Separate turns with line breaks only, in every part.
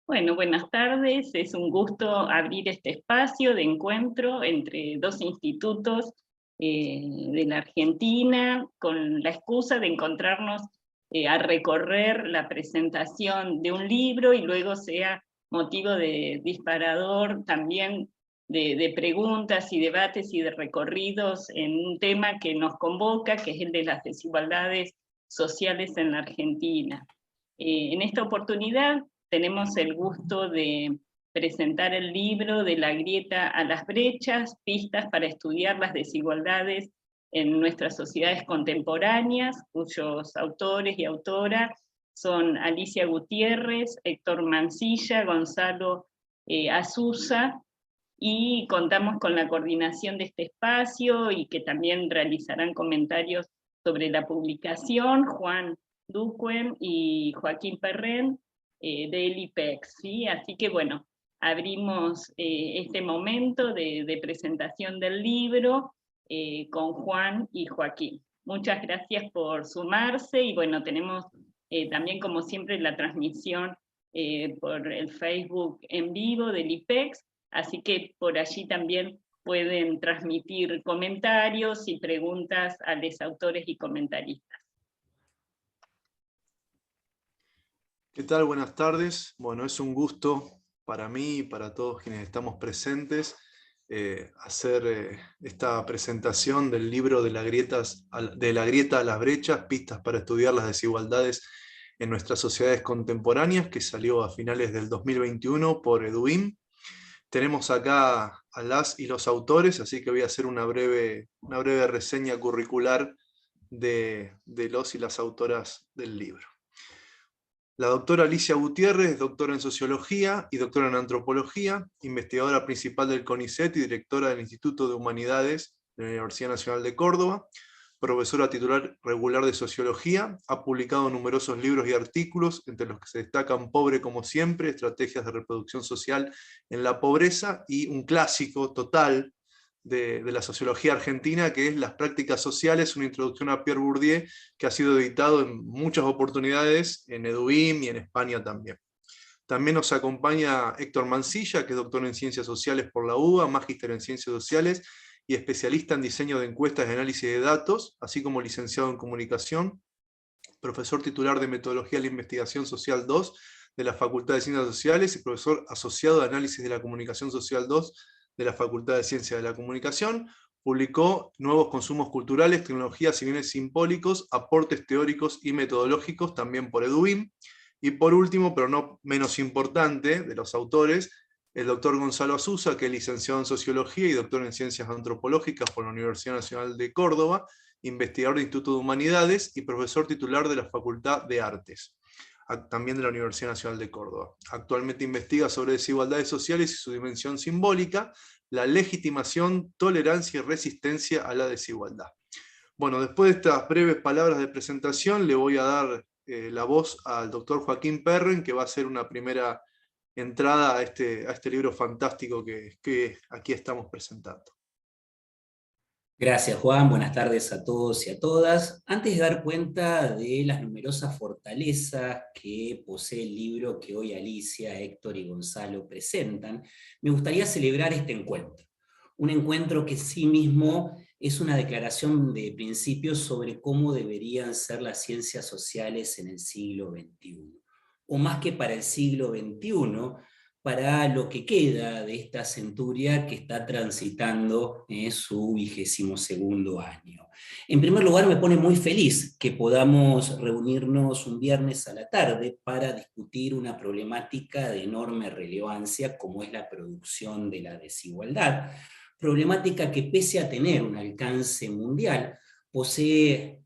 Bueno, buenas tardes. Es un gusto abrir este espacio de encuentro entre dos institutos de la Argentina, con la excusa de encontrarnos a recorrer la presentación de un libro y luego sea motivo de disparador también de preguntas y debates y de recorridos en un tema que nos convoca, que es el de las desigualdades sociales en la Argentina. En esta oportunidad tenemos el gusto de presentar el libro De la grieta a las brechas, pistas para estudiar las desigualdades en nuestras sociedades contemporáneas, cuyos autores y autoras son Alicia Gutiérrez, Héctor Mancilla, Gonzalo Azusa, y contamos con la coordinación de este espacio y que también realizarán comentarios sobre la publicación Juan Ducuen y Joaquín Perren, del IPEX, ¿sí? Así que bueno, abrimos este momento de presentación del libro con Juan y Joaquín. Muchas gracias por sumarse y bueno, tenemos también como siempre la transmisión por el Facebook en vivo del IPEX, así que por allí también pueden transmitir comentarios y preguntas a los autores y comentaristas.
¿Qué tal? Buenas tardes. Bueno, es un gusto para mí y para todos quienes estamos presentes hacer esta presentación del libro de la grieta a las brechas, pistas para estudiar las desigualdades en nuestras sociedades contemporáneas, que salió a finales del 2021 por Eduim. Tenemos acá a las y los autores, así que voy a hacer una breve reseña curricular de los y las autoras del libro. La doctora Alicia Gutiérrez, doctora en Sociología y doctora en Antropología, investigadora principal del CONICET y directora del Instituto de Humanidades de la Universidad Nacional de Córdoba, profesora titular regular de Sociología, ha publicado numerosos libros y artículos, entre los que se destacan Pobre como siempre, estrategias de reproducción social en la pobreza, y un clásico total de la sociología argentina, que es Las prácticas sociales, una introducción a Pierre Bourdieu, que ha sido editado en muchas oportunidades en Eduim y en España también. También nos acompaña Héctor Mancilla, que es doctor en Ciencias Sociales por la UBA, magíster en Ciencias Sociales y especialista en diseño de encuestas y análisis de datos, así como licenciado en Comunicación, profesor titular de Metodología de la Investigación Social 2 de la Facultad de Ciencias Sociales y profesor asociado de Análisis de la Comunicación Social 2 de la Facultad de Ciencias de la Comunicación. Publicó Nuevos consumos culturales, tecnologías y bienes simbólicos, aportes teóricos y metodológicos, también por Eduim. Y por último, pero no menos importante, de los autores, el doctor Gonzalo Azusa, que es licenciado en Sociología y doctor en Ciencias Antropológicas por la Universidad Nacional de Córdoba, investigador del Instituto de Humanidades y profesor titular de la Facultad de Artes, también de la Universidad Nacional de Córdoba. Actualmente investiga sobre desigualdades sociales y su dimensión simbólica, la legitimación, tolerancia y resistencia a la desigualdad. Bueno, después de estas breves palabras de presentación, le voy a dar la voz al doctor Joaquín Perren, que va a hacer una primera entrada a este libro fantástico que aquí estamos presentando.
Gracias, Juan. Buenas tardes a todos y a todas. Antes de dar cuenta de las numerosas fortalezas que posee el libro que hoy Alicia, Héctor y Gonzalo presentan, me gustaría celebrar este encuentro. Un encuentro que en sí mismo es una declaración de principios sobre cómo deberían ser las ciencias sociales en el siglo XXI. O más que para el siglo XXI, para lo que queda de esta centuria que está transitando su 22º año. En primer lugar, me pone muy feliz que podamos reunirnos un viernes a la tarde para discutir una problemática de enorme relevancia como es la producción de la desigualdad, problemática que pese a tener un alcance mundial, posee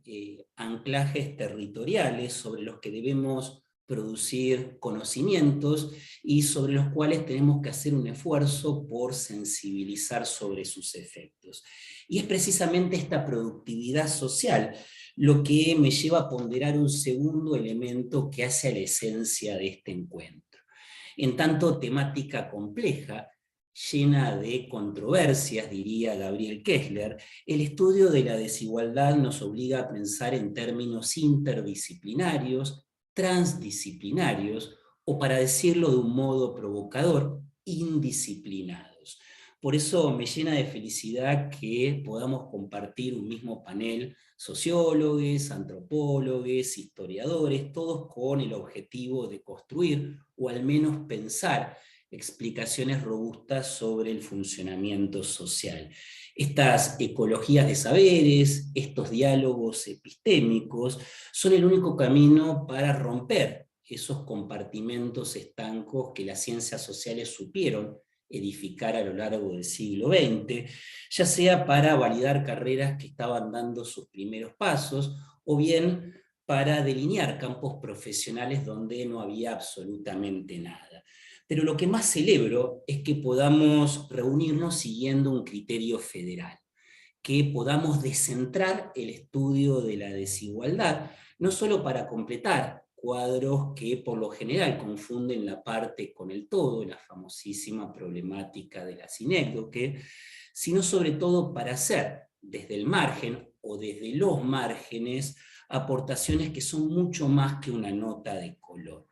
anclajes territoriales sobre los que debemos producir conocimientos y sobre los cuales tenemos que hacer un esfuerzo por sensibilizar sobre sus efectos. Y es precisamente esta productividad social lo que me lleva a ponderar un segundo elemento que hace a la esencia de este encuentro. En tanto temática compleja, llena de controversias, diría Gabriel Kessler, el estudio de la desigualdad nos obliga a pensar en términos interdisciplinarios, transdisciplinarios, o para decirlo de un modo provocador, indisciplinados. Por eso me llena de felicidad que podamos compartir un mismo panel, sociólogos, antropólogos, historiadores, todos con el objetivo de construir o al menos pensar explicaciones robustas sobre el funcionamiento social. Estas ecologías de saberes, estos diálogos epistémicos, son el único camino para romper esos compartimentos estancos que las ciencias sociales supieron edificar a lo largo del siglo XX, ya sea para validar carreras que estaban dando sus primeros pasos, o bien para delinear campos profesionales donde no había absolutamente nada. Pero lo que más celebro es que podamos reunirnos siguiendo un criterio federal, que podamos descentrar el estudio de la desigualdad, no solo para completar cuadros que por lo general confunden la parte con el todo, la famosísima problemática de la sinécdoque, sino sobre todo para hacer desde el margen o desde los márgenes aportaciones que son mucho más que una nota de color.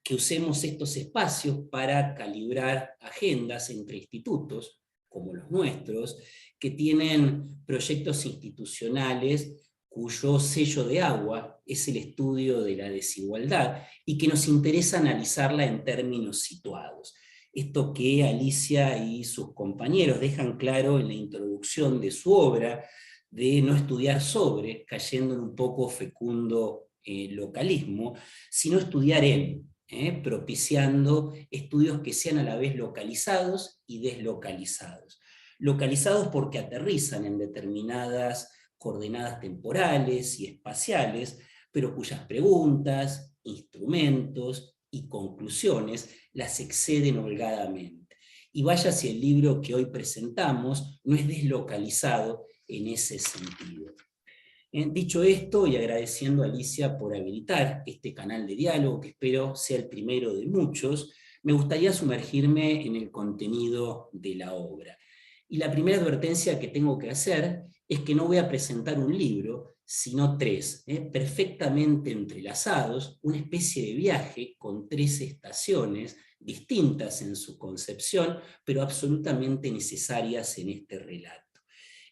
Que usemos estos espacios para calibrar agendas entre institutos, como los nuestros, que tienen proyectos institucionales cuyo sello de agua es el estudio de la desigualdad y que nos interesa analizarla en términos situados. Esto que Alicia y sus compañeros dejan claro en la introducción de su obra, de no estudiar sobre, cayendo en un poco fecundo localismo, sino estudiar en, propiciando estudios que sean a la vez localizados y deslocalizados. Localizados porque aterrizan en determinadas coordenadas temporales y espaciales, pero cuyas preguntas, instrumentos y conclusiones las exceden holgadamente. Y vaya si el libro que hoy presentamos no es deslocalizado en ese sentido. Dicho esto, y agradeciendo a Alicia por habilitar este canal de diálogo, que espero sea el primero de muchos, me gustaría sumergirme en el contenido de la obra. Y la primera advertencia que tengo que hacer es que no voy a presentar un libro, sino tres, perfectamente entrelazados, una especie de viaje con 3 estaciones, distintas en su concepción, pero absolutamente necesarias en este relato.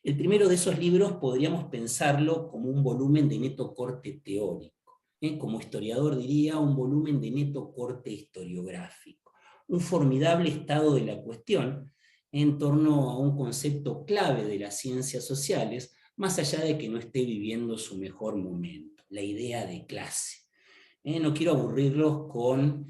El primero de esos libros podríamos pensarlo como un volumen de neto corte teórico, como historiador diría, un volumen de neto corte historiográfico, un formidable estado de la cuestión en torno a un concepto clave de las ciencias sociales, más allá de que no esté viviendo su mejor momento, la idea de clase. No quiero aburrirlos con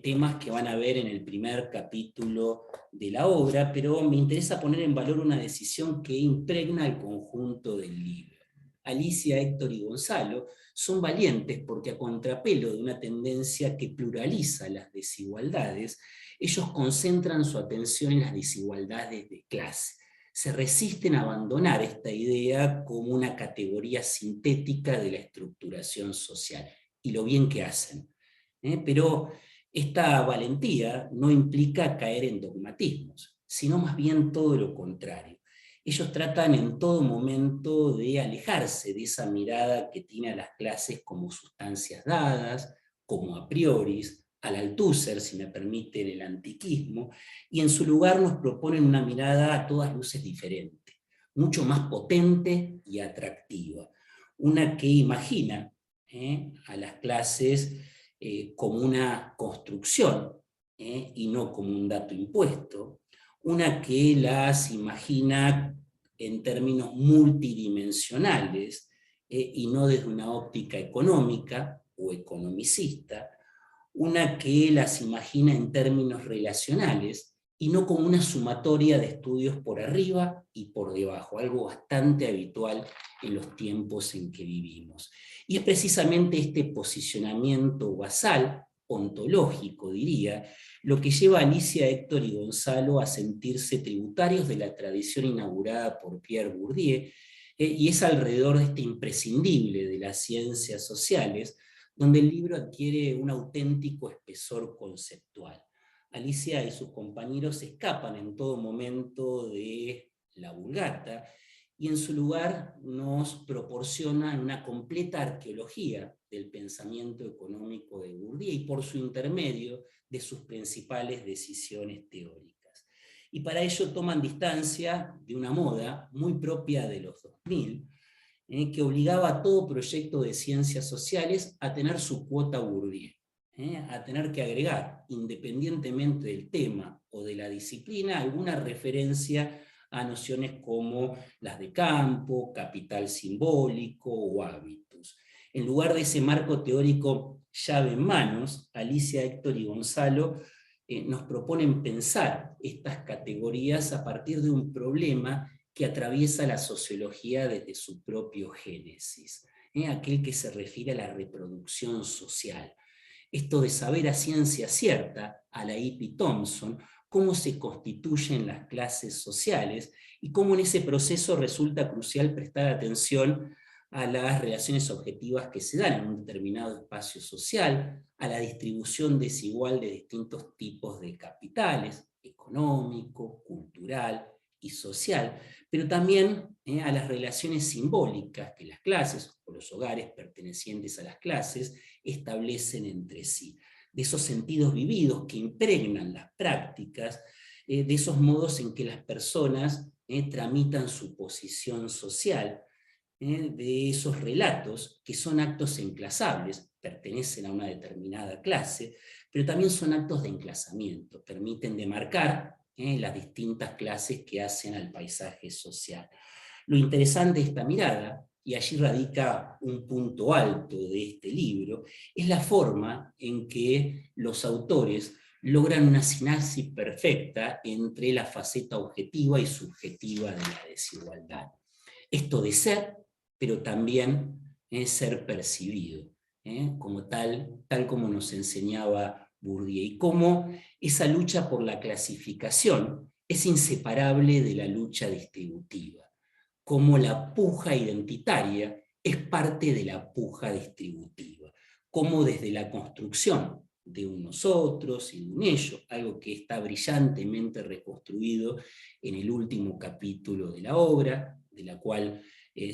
temas que van a ver en el primer capítulo de la obra, pero me interesa poner en valor una decisión que impregna el conjunto del libro. Alicia, Héctor y Gonzalo son valientes porque a contrapelo de una tendencia que pluraliza las desigualdades, ellos concentran su atención en las desigualdades de clase. Se resisten a abandonar esta idea como una categoría sintética de la estructuración social, y lo bien que hacen. Pero esta valentía no implica caer en dogmatismos, sino más bien todo lo contrario. Ellos tratan en todo momento de alejarse de esa mirada que tiene a las clases como sustancias dadas, como a prioris, al Althusser, si me permiten el antiquismo, y en su lugar nos proponen una mirada a todas luces diferente, mucho más potente y atractiva, una que imagina a las clases como una construcción y no como un dato impuesto, una que las imagina en términos multidimensionales y no desde una óptica económica o economicista, una que las imagina en términos relacionales y no como una sumatoria de estudios por arriba y por debajo, algo bastante habitual en los tiempos en que vivimos. Y es precisamente este posicionamiento basal, ontológico diría, lo que lleva a Alicia, Héctor y Gonzalo a sentirse tributarios de la tradición inaugurada por Pierre Bourdieu, y es alrededor de este imprescindible de las ciencias sociales, donde el libro adquiere un auténtico espesor conceptual. Alicia y sus compañeros escapan en todo momento de la Vulgata, y en su lugar nos proporcionan una completa arqueología del pensamiento económico de Bourdieu y por su intermedio de sus principales decisiones teóricas. Y para ello toman distancia de una moda muy propia de los 2000, que obligaba a todo proyecto de ciencias sociales a tener su cuota Bourdieu, a tener que agregar, independientemente del tema o de la disciplina, alguna referencia a nociones como las de campo, capital simbólico o hábitos. En lugar de ese marco teórico llave en manos, Alicia, Héctor y Gonzalo nos proponen pensar estas categorías a partir de un problema que atraviesa la sociología desde su propio génesis, aquel que se refiere a la reproducción social. Esto de saber a ciencia cierta, a la E.P. Thompson, cómo se constituyen las clases sociales y cómo en ese proceso resulta crucial prestar atención a las relaciones objetivas que se dan en un determinado espacio social, a la distribución desigual de distintos tipos de capitales, económico, cultural y social, pero también a las relaciones simbólicas que las clases o los hogares pertenecientes a las clases establecen entre sí, de esos sentidos vividos que impregnan las prácticas, de esos modos en que las personas tramitan su posición social, de esos relatos que son actos enclasables, pertenecen a una determinada clase, pero también son actos de enclasamiento, permiten demarcar las distintas clases que hacen al paisaje social. Lo interesante de esta mirada, y allí radica un punto alto de este libro, es la forma en que los autores logran una sinapsis perfecta entre la faceta objetiva y subjetiva de la desigualdad. Esto de ser, pero también ser percibido, como tal como nos enseñaba Bourdieu, y cómo esa lucha por la clasificación es inseparable de la lucha distributiva, cómo la puja identitaria es parte de la puja distributiva, cómo desde la construcción de un nosotros y de un ellos, algo que está brillantemente reconstruido en el último capítulo de la obra, de la cual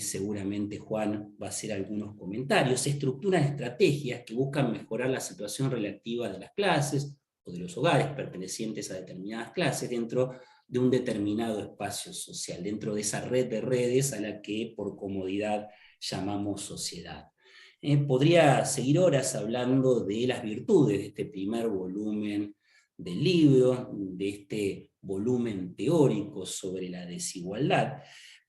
seguramente Juan va a hacer algunos comentarios, se estructuran estrategias que buscan mejorar la situación relativa de las clases o de los hogares pertenecientes a determinadas clases dentro de un determinado espacio social, dentro de esa red de redes a la que por comodidad llamamos sociedad. Podría seguir horas hablando de las virtudes de este primer volumen del libro, de este volumen teórico sobre la desigualdad,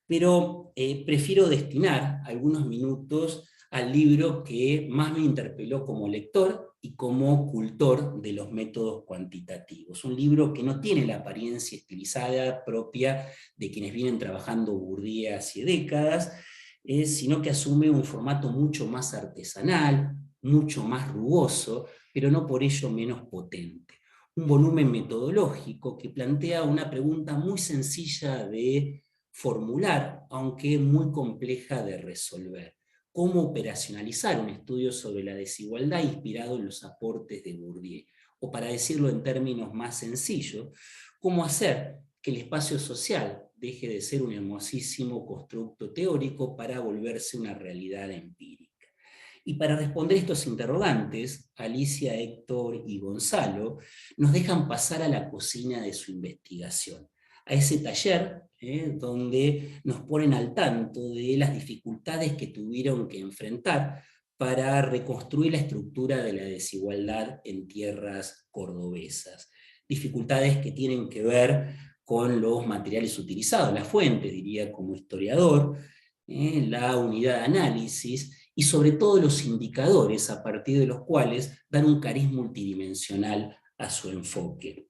pero prefiero destinar algunos minutos al libro que más me interpeló como lector y como cultor de los métodos cuantitativos. Un libro que no tiene la apariencia estilizada propia de quienes vienen trabajando Bourdieu hace décadas, sino que asume un formato mucho más artesanal, mucho más rugoso, pero no por ello menos potente. Un volumen metodológico que plantea una pregunta muy sencilla de formular, aunque muy compleja de resolver. ¿Cómo operacionalizar un estudio sobre la desigualdad inspirado en los aportes de Bourdieu? O para decirlo en términos más sencillos, ¿cómo hacer que el espacio social deje de ser un hermosísimo constructo teórico para volverse una realidad empírica? Y para responder estos interrogantes, Alicia, Héctor y Gonzalo nos dejan pasar a la cocina de su investigación, a ese taller donde nos ponen al tanto de las dificultades que tuvieron que enfrentar para reconstruir la estructura de la desigualdad en tierras cordobesas. Dificultades que tienen que ver con los materiales utilizados, las fuentes, diría como historiador, la unidad de análisis y sobre todo los indicadores a partir de los cuales dan un cariz multidimensional a su enfoque.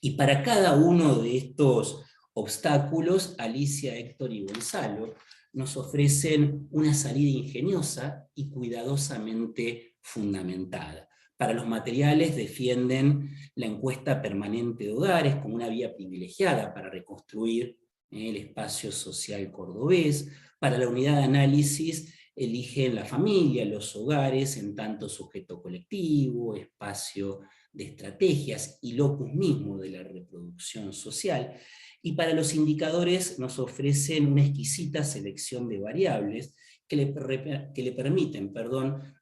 Y para cada uno de estos obstáculos, Alicia, Héctor y Gonzalo nos ofrecen una salida ingeniosa y cuidadosamente fundamentada. Para los materiales defienden la encuesta permanente de hogares como una vía privilegiada para reconstruir el espacio social cordobés. Para la unidad de análisis eligen la familia, los hogares en tanto sujeto colectivo, espacio de estrategias y locus mismo de la reproducción social, y para los indicadores nos ofrecen una exquisita selección de variables que le permiten,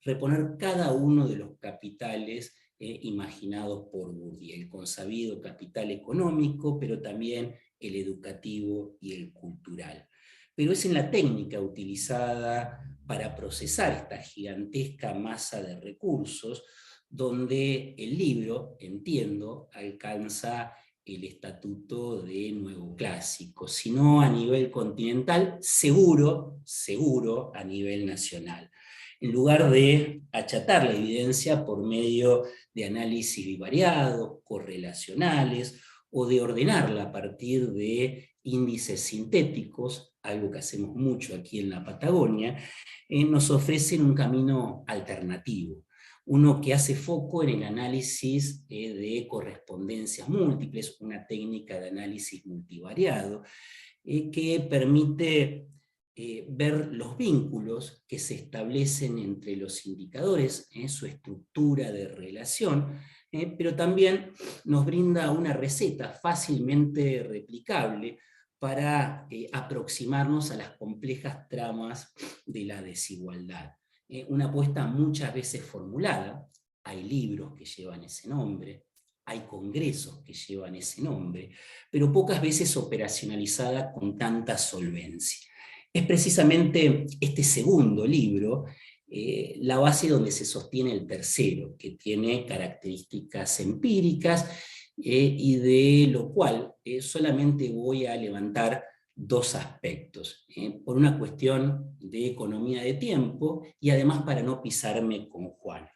reponer cada uno de los capitales imaginados por Bourdieu, el consabido capital económico, pero también el educativo y el cultural. Pero es en la técnica utilizada para procesar esta gigantesca masa de recursos donde el libro, entiendo, alcanza el estatuto de nuevo clásico, sino a nivel continental, seguro a nivel nacional. En lugar de achatar la evidencia por medio de análisis bivariados, correlacionales, o de ordenarla a partir de índices sintéticos, algo que hacemos mucho aquí en la Patagonia, nos ofrecen un camino alternativo. Uno que hace foco en el análisis de correspondencias múltiples, una técnica de análisis multivariado, que permite ver los vínculos que se establecen entre los indicadores, su estructura de relación, pero también nos brinda una receta fácilmente replicable para aproximarnos a las complejas tramas de la desigualdad. Una apuesta muchas veces formulada, hay libros que llevan ese nombre, hay congresos que llevan ese nombre, pero pocas veces operacionalizada con tanta solvencia. Es precisamente este segundo libro la base donde se sostiene el tercero, que tiene características empíricas y de lo cual solamente voy a levantar dos aspectos, por una cuestión de economía de tiempo y además para no pisarme con Juan.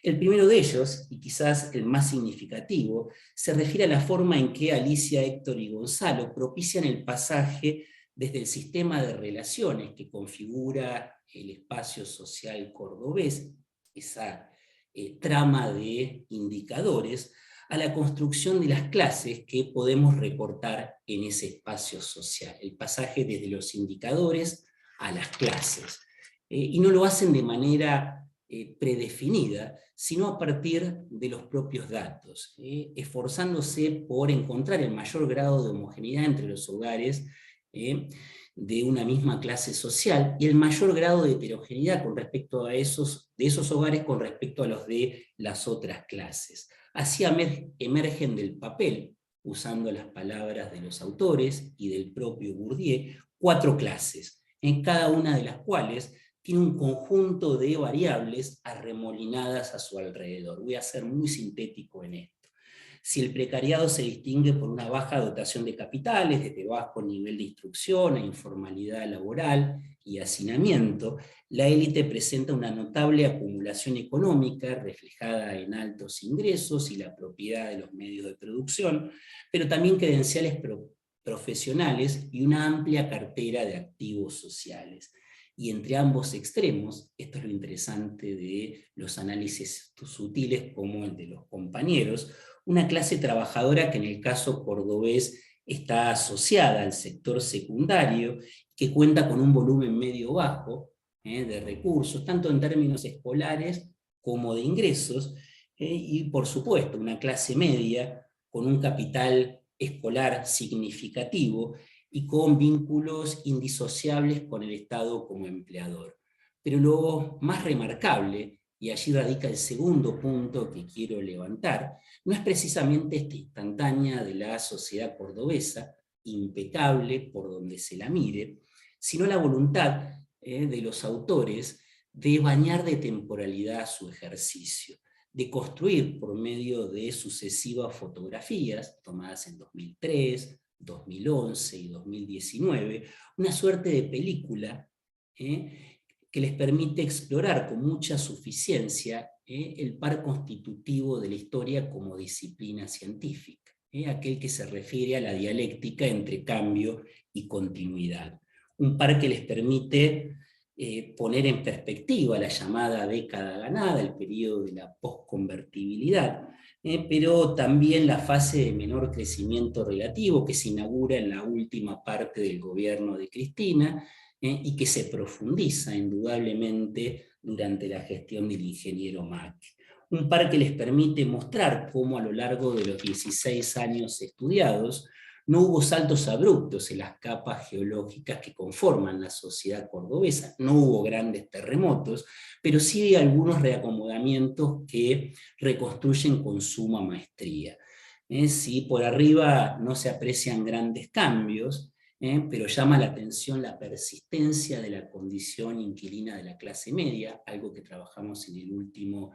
El primero de ellos, y quizás el más significativo, se refiere a la forma en que Alicia, Héctor y Gonzalo propician el pasaje desde el sistema de relaciones que configura el espacio social cordobés, esa trama de indicadores, a la construcción de las clases que podemos recortar en ese espacio social, el pasaje desde los indicadores a las clases. Y no lo hacen de manera predefinida, sino a partir de los propios datos, esforzándose por encontrar el mayor grado de homogeneidad entre los hogares de una misma clase social y el mayor grado de heterogeneidad con respecto a de esos hogares con respecto a los de las otras clases. Así emergen del papel, usando las palabras de los autores y del propio Bourdieu, 4 clases, en cada una de las cuales tiene un conjunto de variables arremolinadas a su alrededor. Voy a ser muy sintético en esto. Si el precariado se distingue por una baja dotación de capitales, desde bajo nivel de instrucción a informalidad laboral y hacinamiento, la élite presenta una notable acumulación económica reflejada en altos ingresos y la propiedad de los medios de producción, pero también credenciales profesionales y una amplia cartera de activos sociales. Y entre ambos extremos, esto es lo interesante de los análisis sutiles como el de los compañeros, una clase trabajadora que en el caso cordobés está asociada al sector secundario, que cuenta con un volumen medio bajo de recursos, tanto en términos escolares como de ingresos, y por supuesto una clase media con un capital escolar significativo y con vínculos indisociables con el Estado como empleador. Pero lo más remarcable, y allí radica el segundo punto que quiero levantar, no es precisamente esta instantánea de la sociedad cordobesa, impecable por donde se la mire, sino la voluntad de los autores de bañar de temporalidad su ejercicio, de construir por medio de sucesivas fotografías tomadas en 2003, 2011 y 2019, una suerte de película que les permite explorar con mucha suficiencia el par constitutivo de la historia como disciplina científica, aquel que se refiere a la dialéctica entre cambio y continuidad. Un par que les permite poner en perspectiva la llamada década ganada, el periodo de la posconvertibilidad, pero también la fase de menor crecimiento relativo que se inaugura en la última parte del gobierno de Cristina, y que se profundiza indudablemente durante la gestión del ingeniero Macri. Un par que les permite mostrar cómo a lo largo de los 16 años estudiados, No hubo saltos abruptos en las capas geológicas que conforman la sociedad cordobesa, no hubo grandes terremotos, pero sí hay algunos reacomodamientos que reconstruyen con suma maestría. Sí, por arriba no se aprecian grandes cambios, pero llama la atención la persistencia de la condición inquilina de la clase media, algo que trabajamos en el último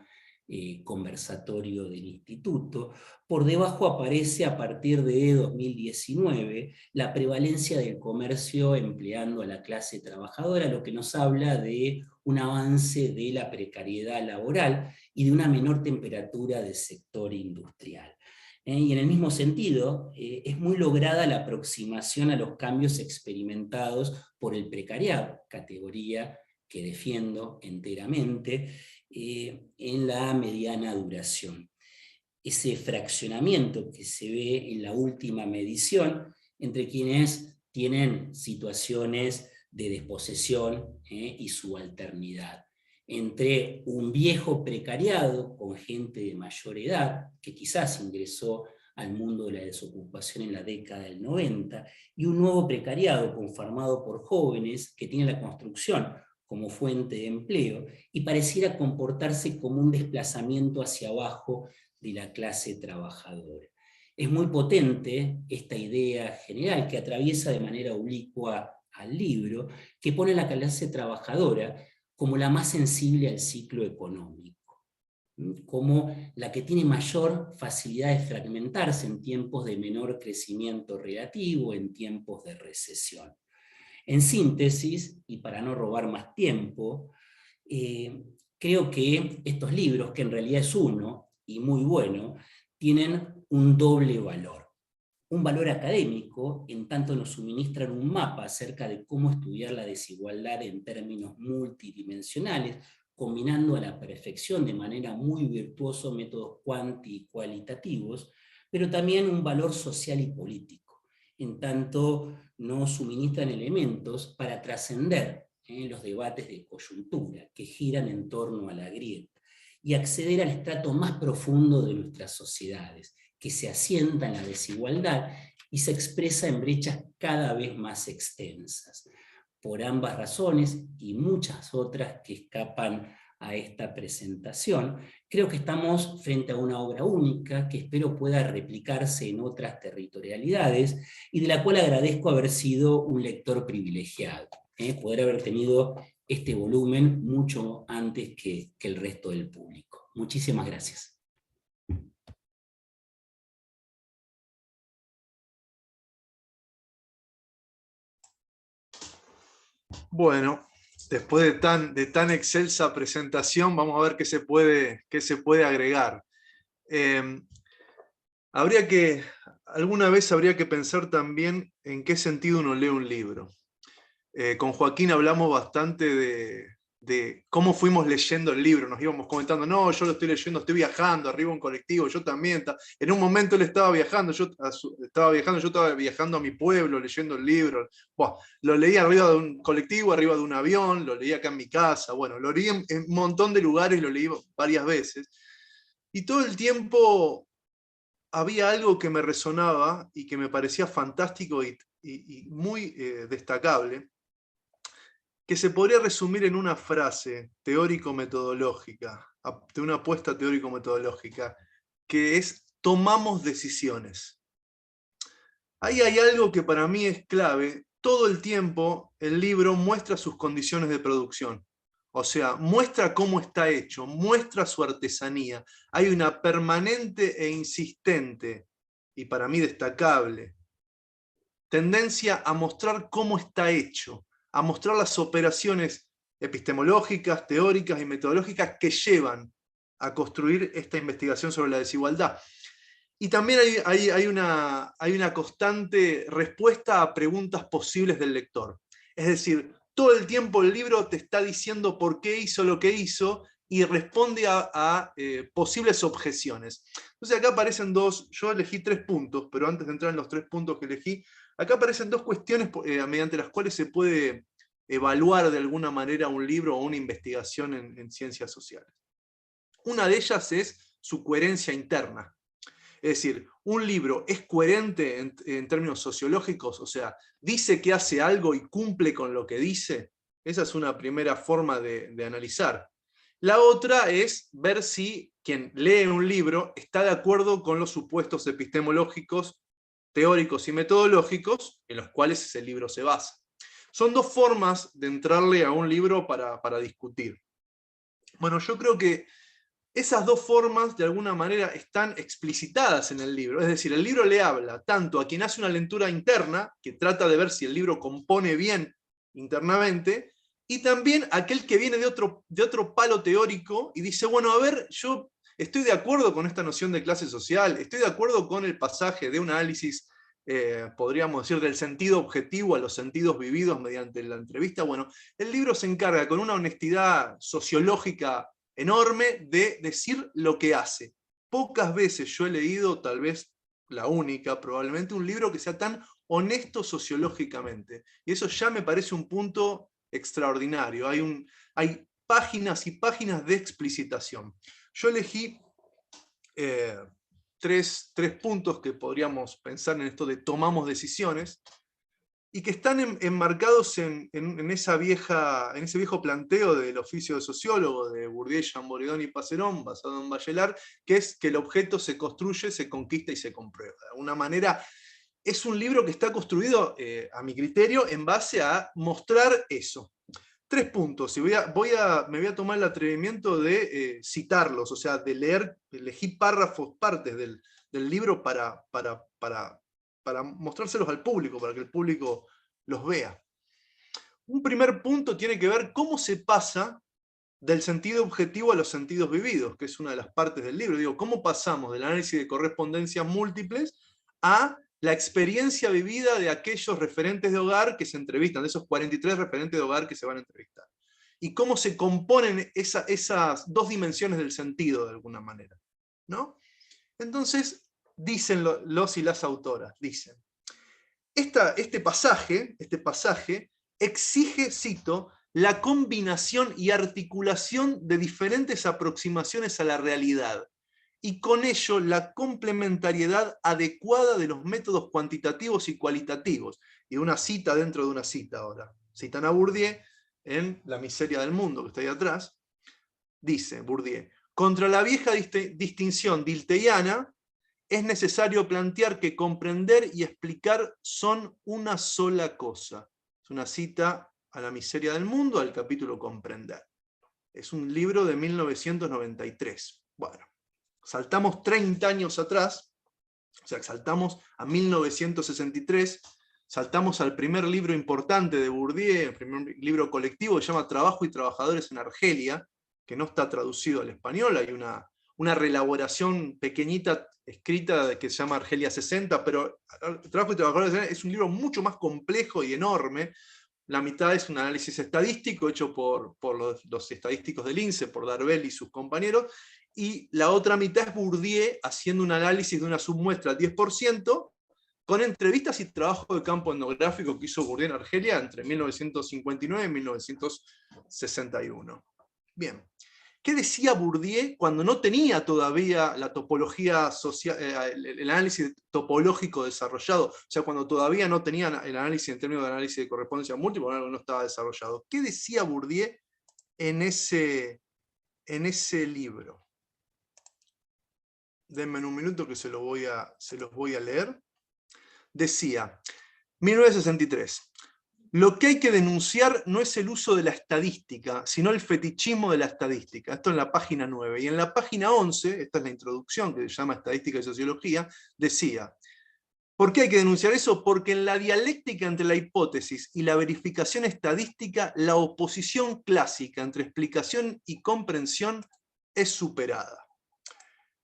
conversatorio del instituto. Por debajo aparece, a partir de 2019, la prevalencia del comercio empleando a la clase trabajadora, lo que nos habla de un avance de la precariedad laboral y de una menor temperatura del sector industrial. Y en el mismo sentido, es muy lograda la aproximación a los cambios experimentados por el precariado, categoría que defiendo enteramente, en la mediana duración. Ese fraccionamiento que se ve en la última medición entre quienes tienen situaciones de desposesión y subalternidad, entre un viejo precariado con gente de mayor edad, que quizás ingresó al mundo de la desocupación en la década del 90, y un nuevo precariado conformado por jóvenes que tienen la construcción como fuente de empleo, y pareciera comportarse como un desplazamiento hacia abajo de la clase trabajadora. Es muy potente esta idea general que atraviesa de manera oblicua al libro, que pone a la clase trabajadora como la más sensible al ciclo económico, como la que tiene mayor facilidad de fragmentarse en tiempos de menor crecimiento relativo, en tiempos de recesión. En síntesis, y para no robar más tiempo, creo que estos libros, que en realidad es uno, y muy bueno, tienen un doble valor. Un valor académico, en tanto nos suministran un mapa acerca de cómo estudiar la desigualdad en términos multidimensionales, combinando a la perfección de manera muy virtuosa métodos cualitativos, pero también un valor social y político, en tanto nos suministran elementos para trascender los debates de coyuntura que giran en torno a la grieta y acceder al estrato más profundo de nuestras sociedades, que se asienta en la desigualdad y se expresa en brechas cada vez más extensas. Por ambas razones y muchas otras que escapan a esta presentación, creo que estamos frente a una obra única que espero pueda replicarse en otras territorialidades y de la cual agradezco haber sido un lector privilegiado, poder haber tenido este volumen mucho antes que el resto del público. Muchísimas gracias.
Bueno, después de tan excelsa presentación, vamos a ver qué se puede agregar. Alguna vez habría que pensar también en qué sentido uno lee un libro. Con Joaquín hablamos bastante de cómo fuimos leyendo el libro, nos íbamos comentando, no, yo lo estoy leyendo, estoy viajando, arriba un colectivo, yo también. En un momento él estaba viajando, yo estaba viajando a mi pueblo leyendo el libro. Buah, lo leí arriba de un colectivo, arriba de un avión, lo leí acá en mi casa, bueno, lo leí en un montón de lugares, lo leí varias veces. Y todo el tiempo había algo que me resonaba y que me parecía fantástico y muy destacable, que se podría resumir en una frase teórico-metodológica, de una apuesta teórico-metodológica, que es: tomamos decisiones. Ahí hay algo que para mí es clave. Todo el tiempo el libro muestra sus condiciones de producción. O sea, muestra cómo está hecho, muestra su artesanía. Hay una permanente e insistente, y para mí destacable, tendencia a mostrar cómo está hecho, a mostrar las operaciones epistemológicas, teóricas y metodológicas que llevan a construir esta investigación sobre la desigualdad. Y también hay una constante respuesta a preguntas posibles del lector. Es decir, todo el tiempo el libro te está diciendo por qué hizo lo que hizo y responde a posibles objeciones. Entonces acá aparecen yo elegí 3 puntos, pero antes de entrar en los 3 puntos que elegí, acá aparecen 2 cuestiones mediante las cuales se puede evaluar de alguna manera un libro o una investigación en ciencias sociales. Una de ellas es su coherencia interna. Es decir, un libro es coherente en términos sociológicos, o sea, dice que hace algo y cumple con lo que dice. Esa es una primera forma de analizar. La otra es ver si quien lee un libro está de acuerdo con los supuestos epistemológicos, teóricos y metodológicos en los cuales ese libro se basa. Son dos formas de entrarle a un libro para discutir. Bueno, yo creo que esas dos formas de alguna manera están explicitadas en el libro. Es decir, el libro le habla tanto a quien hace una lectura interna, que trata de ver si el libro compone bien internamente, y también a aquel que viene de otro palo teórico y dice, bueno, a ver, yo estoy de acuerdo con esta noción de clase social, estoy de acuerdo con el pasaje de un análisis, podríamos decir, del sentido objetivo a los sentidos vividos mediante la entrevista. Bueno, el libro se encarga con una honestidad sociológica enorme de decir lo que hace. Pocas veces yo he leído, tal vez la única probablemente, un libro que sea tan honesto sociológicamente. Y eso ya me parece un punto extraordinario. Hay páginas y páginas de explicitación. Yo elegí tres puntos que podríamos pensar en esto de tomamos decisiones, y que están enmarcados en ese viejo planteo del oficio de sociólogo de Bourdieu, Champollion y Passerón, basado en Bachelard, que es que el objeto se construye, se conquista y se comprueba. De alguna manera, es un libro que está construido, a mi criterio, en base a mostrar eso. 3 puntos, y me voy a tomar el atrevimiento de citarlos, o sea, de elegí párrafos, partes del libro para mostrárselos al público, para que el público los vea. Un primer punto tiene que ver cómo se pasa del sentido objetivo a los sentidos vividos, que es una de las partes del libro. Digo, cómo pasamos del análisis de correspondencias múltiples a la experiencia vivida de aquellos referentes de hogar que se entrevistan, de esos 43 referentes de hogar que se van a entrevistar. Y cómo se componen esas dos dimensiones del sentido, de alguna manera, ¿no? Entonces, dicen los y las autoras, dicen, este pasaje exige, cito, la combinación y articulación de diferentes aproximaciones a la realidad, y con ello la complementariedad adecuada de los métodos cuantitativos y cualitativos. Y una cita dentro de una cita ahora. Citan a Bourdieu en La miseria del mundo, que está ahí atrás. Dice Bourdieu, contra la vieja distinción dilteiana, es necesario plantear que comprender y explicar son una sola cosa. Es una cita a La miseria del mundo, al capítulo Comprender. Es un libro de 1993. Bueno, saltamos 30 años atrás, o sea, saltamos a 1963, saltamos al primer libro importante de Bourdieu, el primer libro colectivo, que se llama Trabajo y Trabajadores en Argelia, que no está traducido al español, hay una reelaboración pequeñita escrita que se llama Argelia 60, pero Trabajo y Trabajadores es un libro mucho más complejo y enorme. La mitad es un análisis estadístico hecho por los estadísticos del INSEE, por Darbel y sus compañeros, y la otra mitad es Bourdieu haciendo un análisis de una submuestra 10%, con entrevistas y trabajo de campo etnográfico que hizo Bourdieu en Argelia entre 1959 y 1961. Bien. ¿Qué decía Bourdieu cuando no tenía todavía la topología social, el análisis topológico desarrollado? O sea, cuando todavía no tenía el análisis en términos de análisis de correspondencia múltiple, algo no estaba desarrollado. ¿Qué decía Bourdieu en ese libro? Denme un minuto que se los voy a leer. Decía, 1963. Lo que hay que denunciar no es el uso de la estadística, sino el fetichismo de la estadística. Esto en la página 9. Y en la página 11, esta es la introducción que se llama Estadística y Sociología, decía, ¿por qué hay que denunciar eso? Porque en la dialéctica entre la hipótesis y la verificación estadística, la oposición clásica entre explicación y comprensión es superada.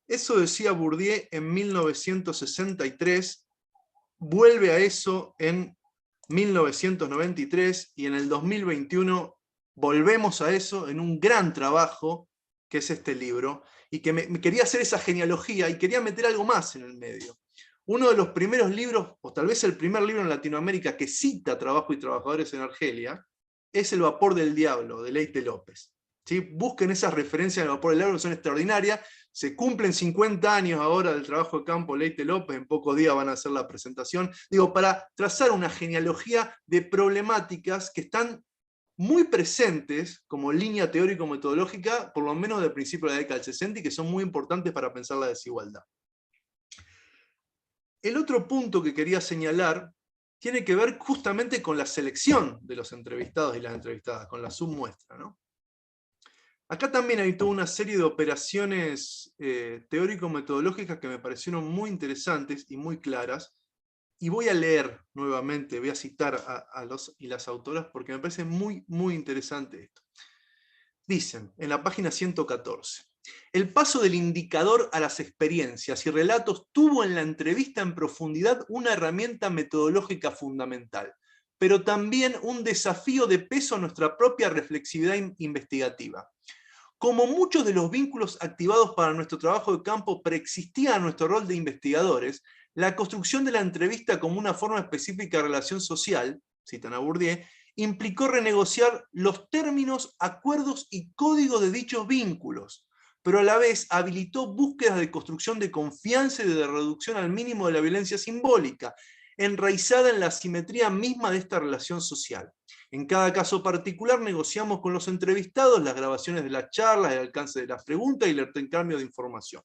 Eso decía Bourdieu en 1963, vuelve a eso en 1993, y en el 2021 volvemos a eso en un gran trabajo que es este libro, y que me quería hacer esa genealogía y quería meter algo más en el medio. Uno de los primeros libros, o tal vez el primer libro en Latinoamérica que cita Trabajo y Trabajadores en Argelia, es El vapor del diablo, de Leite López. ¿sí? Busquen esas referencias del vapor del agro, que son extraordinarias. Se cumplen 50 años ahora del trabajo de campo Leite López, en pocos días van a hacer la presentación. Digo, para trazar una genealogía de problemáticas que están muy presentes como línea teórico-metodológica, por lo menos del principio de la década del 60, y que son muy importantes para pensar la desigualdad. El otro punto que quería señalar tiene que ver justamente con la selección de los entrevistados y las entrevistadas, con la submuestra, ¿no? Acá también hay toda una serie de operaciones teórico-metodológicas que me parecieron muy interesantes y muy claras, y voy a leer nuevamente, voy a citar a los y las autoras porque me parece muy, muy interesante esto. Dicen, en la página 114, el paso del indicador a las experiencias y relatos tuvo en la entrevista en profundidad una herramienta metodológica fundamental, pero también un desafío de peso a nuestra propia reflexividad investigativa. Como muchos de los vínculos activados para nuestro trabajo de campo preexistían a nuestro rol de investigadores, la construcción de la entrevista como una forma específica de relación social, citan a Bourdieu, implicó renegociar los términos, acuerdos y códigos de dichos vínculos, pero a la vez habilitó búsquedas de construcción de confianza y de reducción al mínimo de la violencia simbólica, enraizada en la asimetría misma de esta relación social. En cada caso particular negociamos con los entrevistados las grabaciones de las charlas, el alcance de las preguntas y el intercambio de información.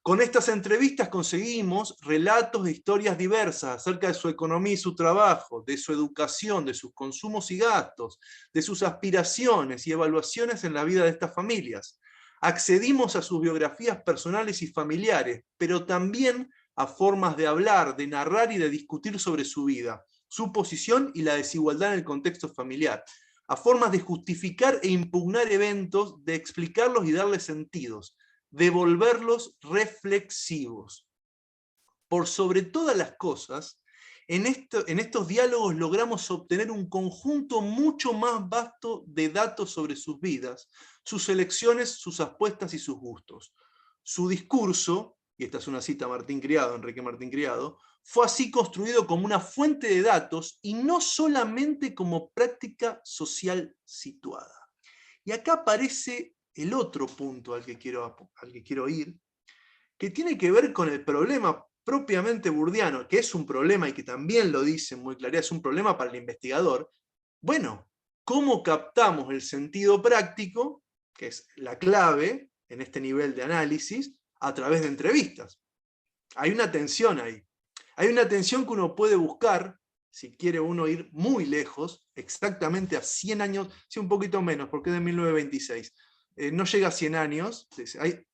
Con estas entrevistas conseguimos relatos de historias diversas acerca de su economía y su trabajo, de su educación, de sus consumos y gastos, de sus aspiraciones y evaluaciones en la vida de estas familias. Accedimos a sus biografías personales y familiares, pero también a formas de hablar, de narrar y de discutir sobre su vida, su posición y la desigualdad en el contexto familiar, a formas de justificar e impugnar eventos, de explicarlos y darles sentidos, de volverlos reflexivos. Por sobre todas las cosas, en estos diálogos logramos obtener un conjunto mucho más vasto de datos sobre sus vidas, sus elecciones, sus apuestas y sus gustos. Su discurso, y esta es una cita a Martín Criado, Enrique Martín Criado, fue así construido como una fuente de datos y no solamente como práctica social situada. Y acá aparece el otro punto al que quiero ir, que tiene que ver con el problema propiamente burdiano, que es un problema y que también lo dice muy claro, es un problema para el investigador. Bueno, ¿cómo captamos el sentido práctico, que es la clave en este nivel de análisis, a través de entrevistas? Hay una tensión ahí. Hay una tensión que uno puede buscar, si quiere uno ir muy lejos, exactamente a 100 años, sí, un poquito menos, porque es de 1926. No llega a 100 años, hay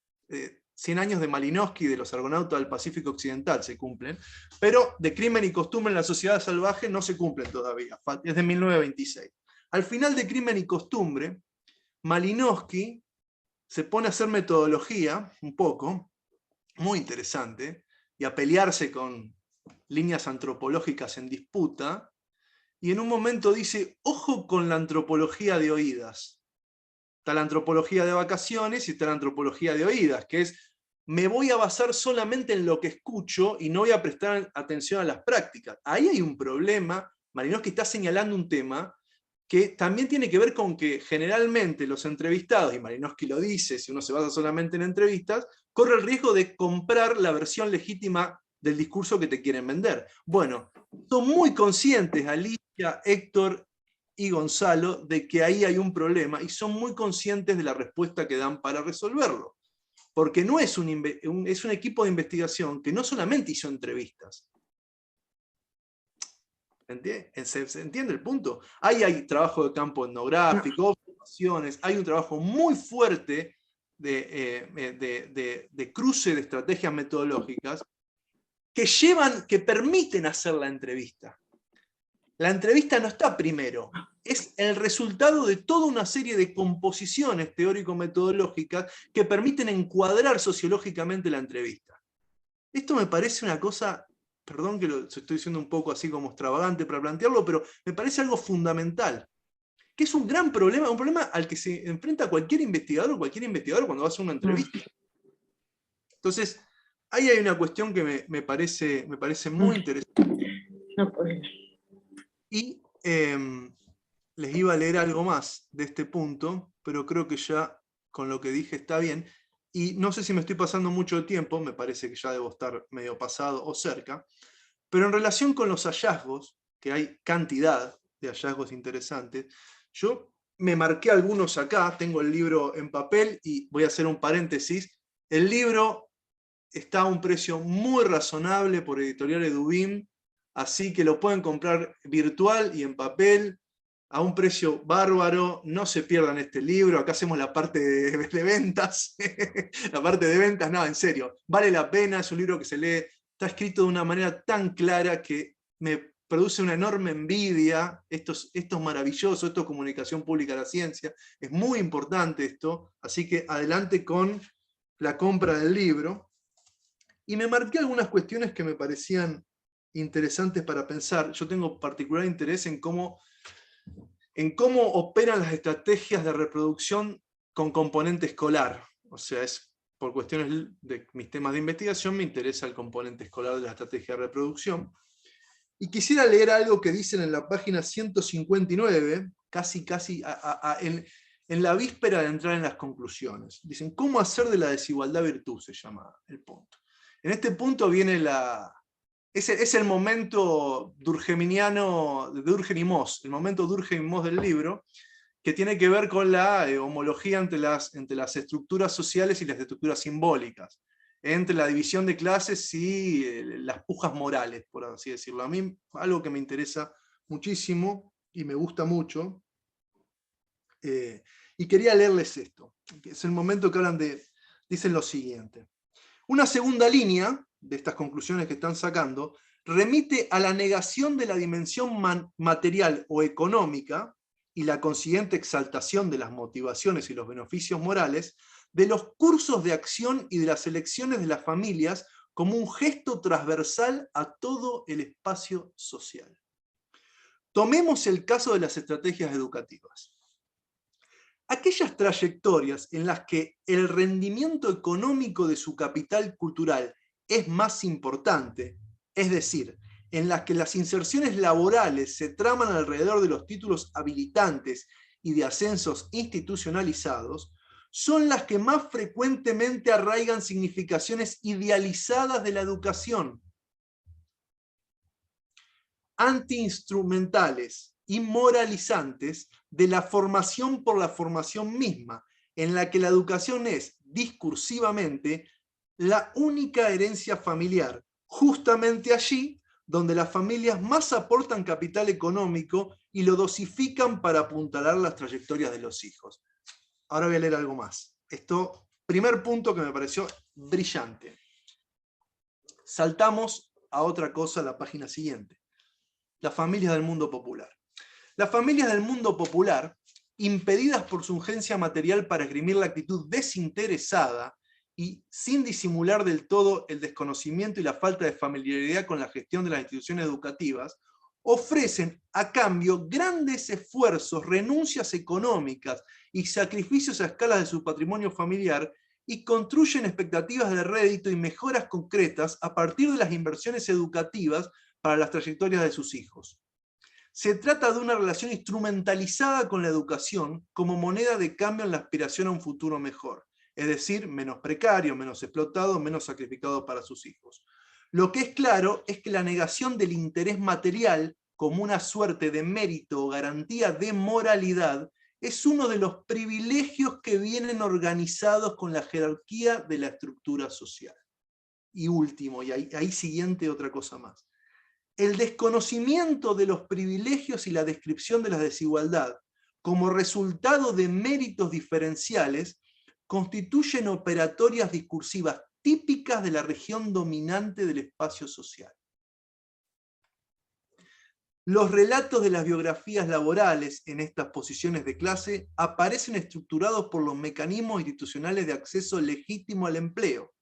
100 años de Malinowski, de los Argonautas del Pacífico Occidental se cumplen, pero de Crimen y Costumbre en la Sociedad Salvaje no se cumplen todavía, es de 1926. Al final de Crimen y Costumbre, Malinowski se pone a hacer metodología, un poco, muy interesante, y a pelearse con líneas antropológicas en disputa, y en un momento dice, ojo con la antropología de oídas. Está la antropología de vacaciones y está la antropología de oídas, que es, me voy a basar solamente en lo que escucho y no voy a prestar atención a las prácticas. Ahí hay un problema. Malinowski está señalando un tema que también tiene que ver con que generalmente los entrevistados, y Malinowski lo dice, si uno se basa solamente en entrevistas, corre el riesgo de comprar la versión legítima del discurso que te quieren vender. Bueno, son muy conscientes Alicia, Héctor y Gonzalo de que ahí hay un problema y son muy conscientes de la respuesta que dan para resolverlo. Porque no es es un equipo de investigación que no solamente hizo entrevistas. ¿Se entiende el punto? Ahí hay trabajo de campo etnográfico, observaciones, hay un trabajo muy fuerte de cruce de estrategias metodológicas que permiten hacer la entrevista. La entrevista no está primero, es el resultado de toda una serie de composiciones teórico-metodológicas que permiten encuadrar sociológicamente la entrevista. Esto me parece una cosa, perdón que lo estoy diciendo un poco así como extravagante para plantearlo, pero me parece algo fundamental, que es un gran problema, un problema al que se enfrenta cualquier investigador cuando va a hacer una entrevista. Entonces, ahí hay una cuestión que me parece muy interesante.
No puedo.
Y les iba a leer algo más de este punto, pero creo que ya con lo que dije está bien. Y no sé si me estoy pasando mucho tiempo, me parece que ya debo estar medio pasado o cerca, pero en relación con los hallazgos, que hay cantidad de hallazgos interesantes, yo me marqué algunos acá, tengo el libro en papel y voy a hacer un paréntesis. El libro está a un precio muy razonable por Editorial Edubim, así que lo pueden comprar virtual y en papel, a un precio bárbaro. No se pierdan este libro, acá hacemos la parte de ventas, la parte de ventas, no, en serio, vale la pena, es un libro que se lee, está escrito de una manera tan clara que me produce una enorme envidia. Esto es maravilloso, esto es comunicación pública de la ciencia, es muy importante esto, así que adelante con la compra del libro. Y me marqué algunas cuestiones que me parecían interesantes para pensar. Yo tengo particular interés en cómo operan las estrategias de reproducción con componente escolar. O sea, por cuestiones de mis temas de investigación, me interesa el componente escolar de la estrategia de reproducción. Y quisiera leer algo que dicen en la página 159, casi en la víspera de entrar en las conclusiones. Dicen, ¿cómo hacer de la desigualdad virtud? Se llama el punto. En este punto viene es el momento durkheimiano, de Durkheim y Moss, el momento Durkheim y Moss del libro, que tiene que ver con la homología entre las estructuras sociales y las estructuras simbólicas, entre la división de clases y las pujas morales, por así decirlo. A mí, algo que me interesa muchísimo y me gusta mucho, y quería leerles esto, que es el momento que dicen lo siguiente. Una segunda línea de estas conclusiones que están sacando remite a la negación de la dimensión material o económica y la consiguiente exaltación de las motivaciones y los beneficios morales de los cursos de acción y de las elecciones de las familias como un gesto transversal a todo el espacio social. Tomemos el caso de las estrategias educativas. Aquellas trayectorias en las que el rendimiento económico de su capital cultural es más importante, es decir, en las que las inserciones laborales se traman alrededor de los títulos habilitantes y de ascensos institucionalizados, son las que más frecuentemente arraigan significaciones idealizadas de la educación, antiinstrumentales y moralizantes de la formación por la formación misma, en la que la educación es, discursivamente, la única herencia familiar, justamente allí donde las familias más aportan capital económico y lo dosifican para apuntalar las trayectorias de los hijos. Ahora voy a leer algo más. Primer punto que me pareció brillante. Saltamos a otra cosa, a la página siguiente. Las familias del mundo popular. Las familias del mundo popular, impedidas por su urgencia material para esgrimir la actitud desinteresada y sin disimular del todo el desconocimiento y la falta de familiaridad con la gestión de las instituciones educativas, ofrecen a cambio grandes esfuerzos, renuncias económicas y sacrificios a escala de su patrimonio familiar y construyen expectativas de rédito y mejoras concretas a partir de las inversiones educativas para las trayectorias de sus hijos. Se trata de una relación instrumentalizada con la educación como moneda de cambio en la aspiración a un futuro mejor, es decir, menos precario, menos explotado, menos sacrificado para sus hijos. Lo que es claro es que la negación del interés material como una suerte de mérito o garantía de moralidad es uno de los privilegios que vienen organizados con la jerarquía de la estructura social. Y último, y ahí siguiente otra cosa más. El desconocimiento de los privilegios y la descripción de la desigualdad como resultado de méritos diferenciales constituyen operatorias discursivas típicas de la región dominante del espacio social. Los relatos de las biografías laborales en estas posiciones de clase aparecen estructurados por los mecanismos institucionales de acceso legítimo al empleo,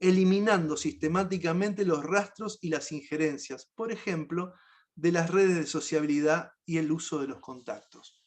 eliminando sistemáticamente los rastros y las injerencias, por ejemplo, de las redes de sociabilidad y el uso de los contactos.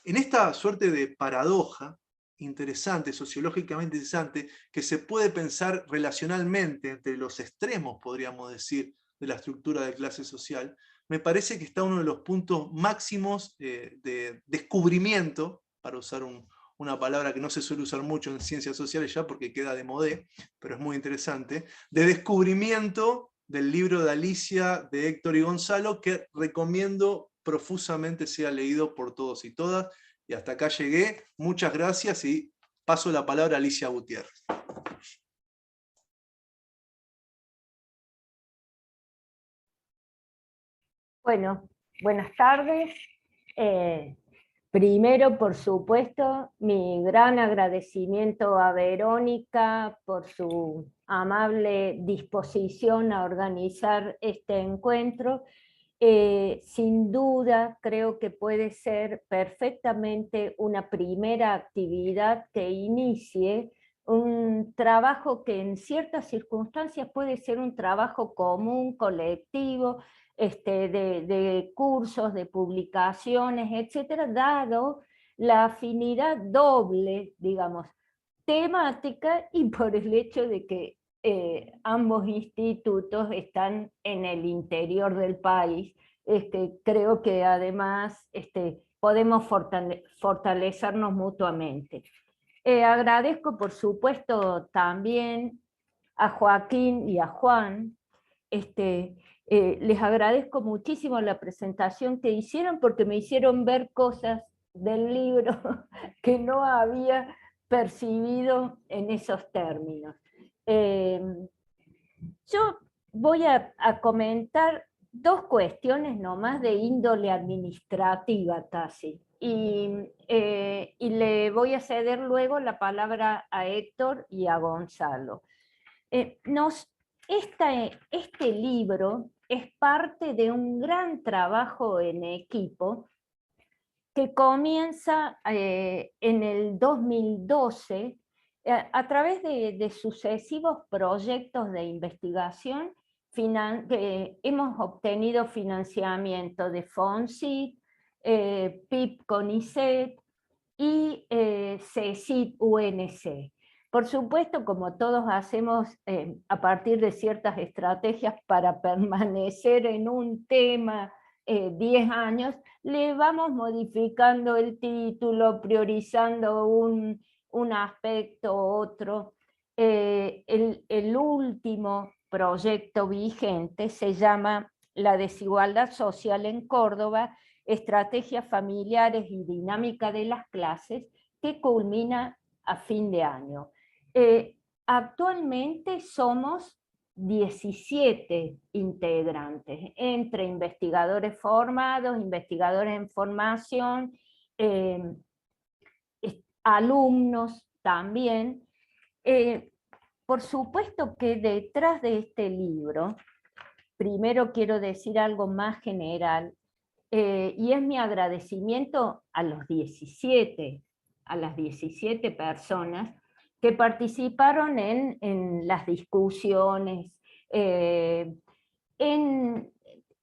En esta suerte de paradoja interesante, sociológicamente interesante, que se puede pensar relacionalmente entre los extremos, podríamos decir, de la estructura de clase social, me parece que está uno de los puntos máximos de descubrimiento, para usar un una palabra que no se suele usar mucho en ciencias sociales ya porque queda de modé, pero es muy interesante, de descubrimiento del libro de Alicia, de Héctor y Gonzalo, que recomiendo profusamente sea leído por todos y todas. Y hasta acá llegué. Muchas gracias y paso la palabra a Alicia Gutiérrez.
Bueno, buenas tardes. Primero, por supuesto, mi gran agradecimiento a Verónica por su amable disposición a organizar este encuentro. Sin duda, creo que puede ser perfectamente una primera actividad que inicie un trabajo que en ciertas circunstancias puede ser un trabajo común, colectivo, de cursos, de publicaciones, etcétera, dado la afinidad doble, digamos, temática y por el hecho de que ambos institutos están en el interior del país. Creo que además podemos fortalecernos mutuamente. Agradezco, por supuesto, también a Joaquín y a Juan. Les agradezco muchísimo la presentación que hicieron porque me hicieron ver cosas del libro que no había percibido en esos términos. Yo voy a comentar dos cuestiones nomás de índole administrativa casi, y le voy a ceder luego la palabra a Héctor y a Gonzalo. Este libro es parte de un gran trabajo en equipo que comienza en el 2012 a través de sucesivos proyectos de investigación. Hemos obtenido financiamiento de FONSIT, PIB-CONICET y CECIT-UNC. Por supuesto, como todos hacemos a partir de ciertas estrategias para permanecer en un tema 10 años, le vamos modificando el título, priorizando un aspecto u otro. El último proyecto vigente se llama La desigualdad social en Córdoba, estrategias familiares y dinámica de las clases, que culmina a fin de año. Actualmente somos 17 integrantes, entre investigadores formados, investigadores en formación, alumnos también. Por supuesto que detrás de este libro, primero quiero decir algo más general, y es mi agradecimiento a las 17 personas que participaron en las discusiones, en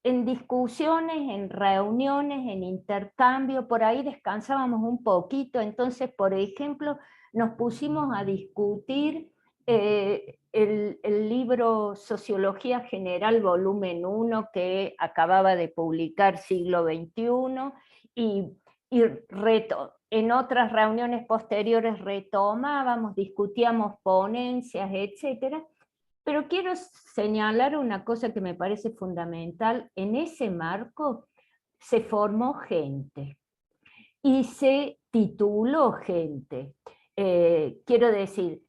discusiones, en reuniones, en intercambio. Por ahí descansábamos un poquito, entonces, por ejemplo, nos pusimos a discutir el libro Sociología General, volumen 1, que acababa de publicar Siglo XXI, y en otras reuniones posteriores retomábamos, discutíamos ponencias, etc. Pero quiero señalar una cosa que me parece fundamental. En ese marco se formó gente y se tituló gente. Quiero decir,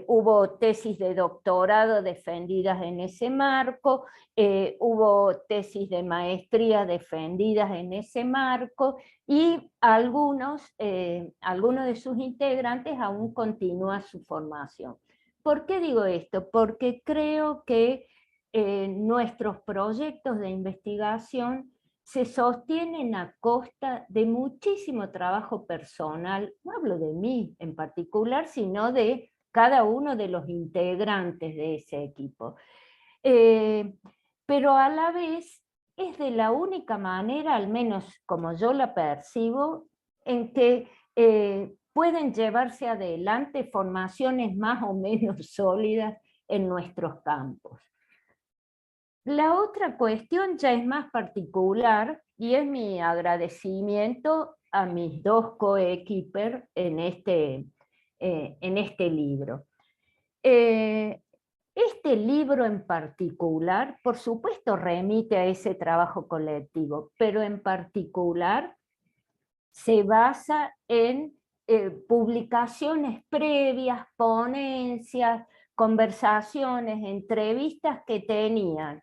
hubo tesis de doctorado defendidas en ese marco, hubo tesis de maestría defendidas en ese marco, y algunos de sus integrantes aún continúan su formación. ¿Por qué digo esto? Porque creo que nuestros proyectos de investigación se sostienen a costa de muchísimo trabajo personal. No hablo de mí en particular, sino de cada uno de los integrantes de ese equipo. Pero a la vez es de la única manera, al menos como yo la percibo, en que pueden llevarse adelante formaciones más o menos sólidas en nuestros campos. La otra cuestión ya es más particular y es mi agradecimiento a mis dos coequippers en este libro. Este libro en particular, por supuesto, remite a ese trabajo colectivo, pero en particular se basa en publicaciones previas, ponencias, conversaciones, entrevistas que tenían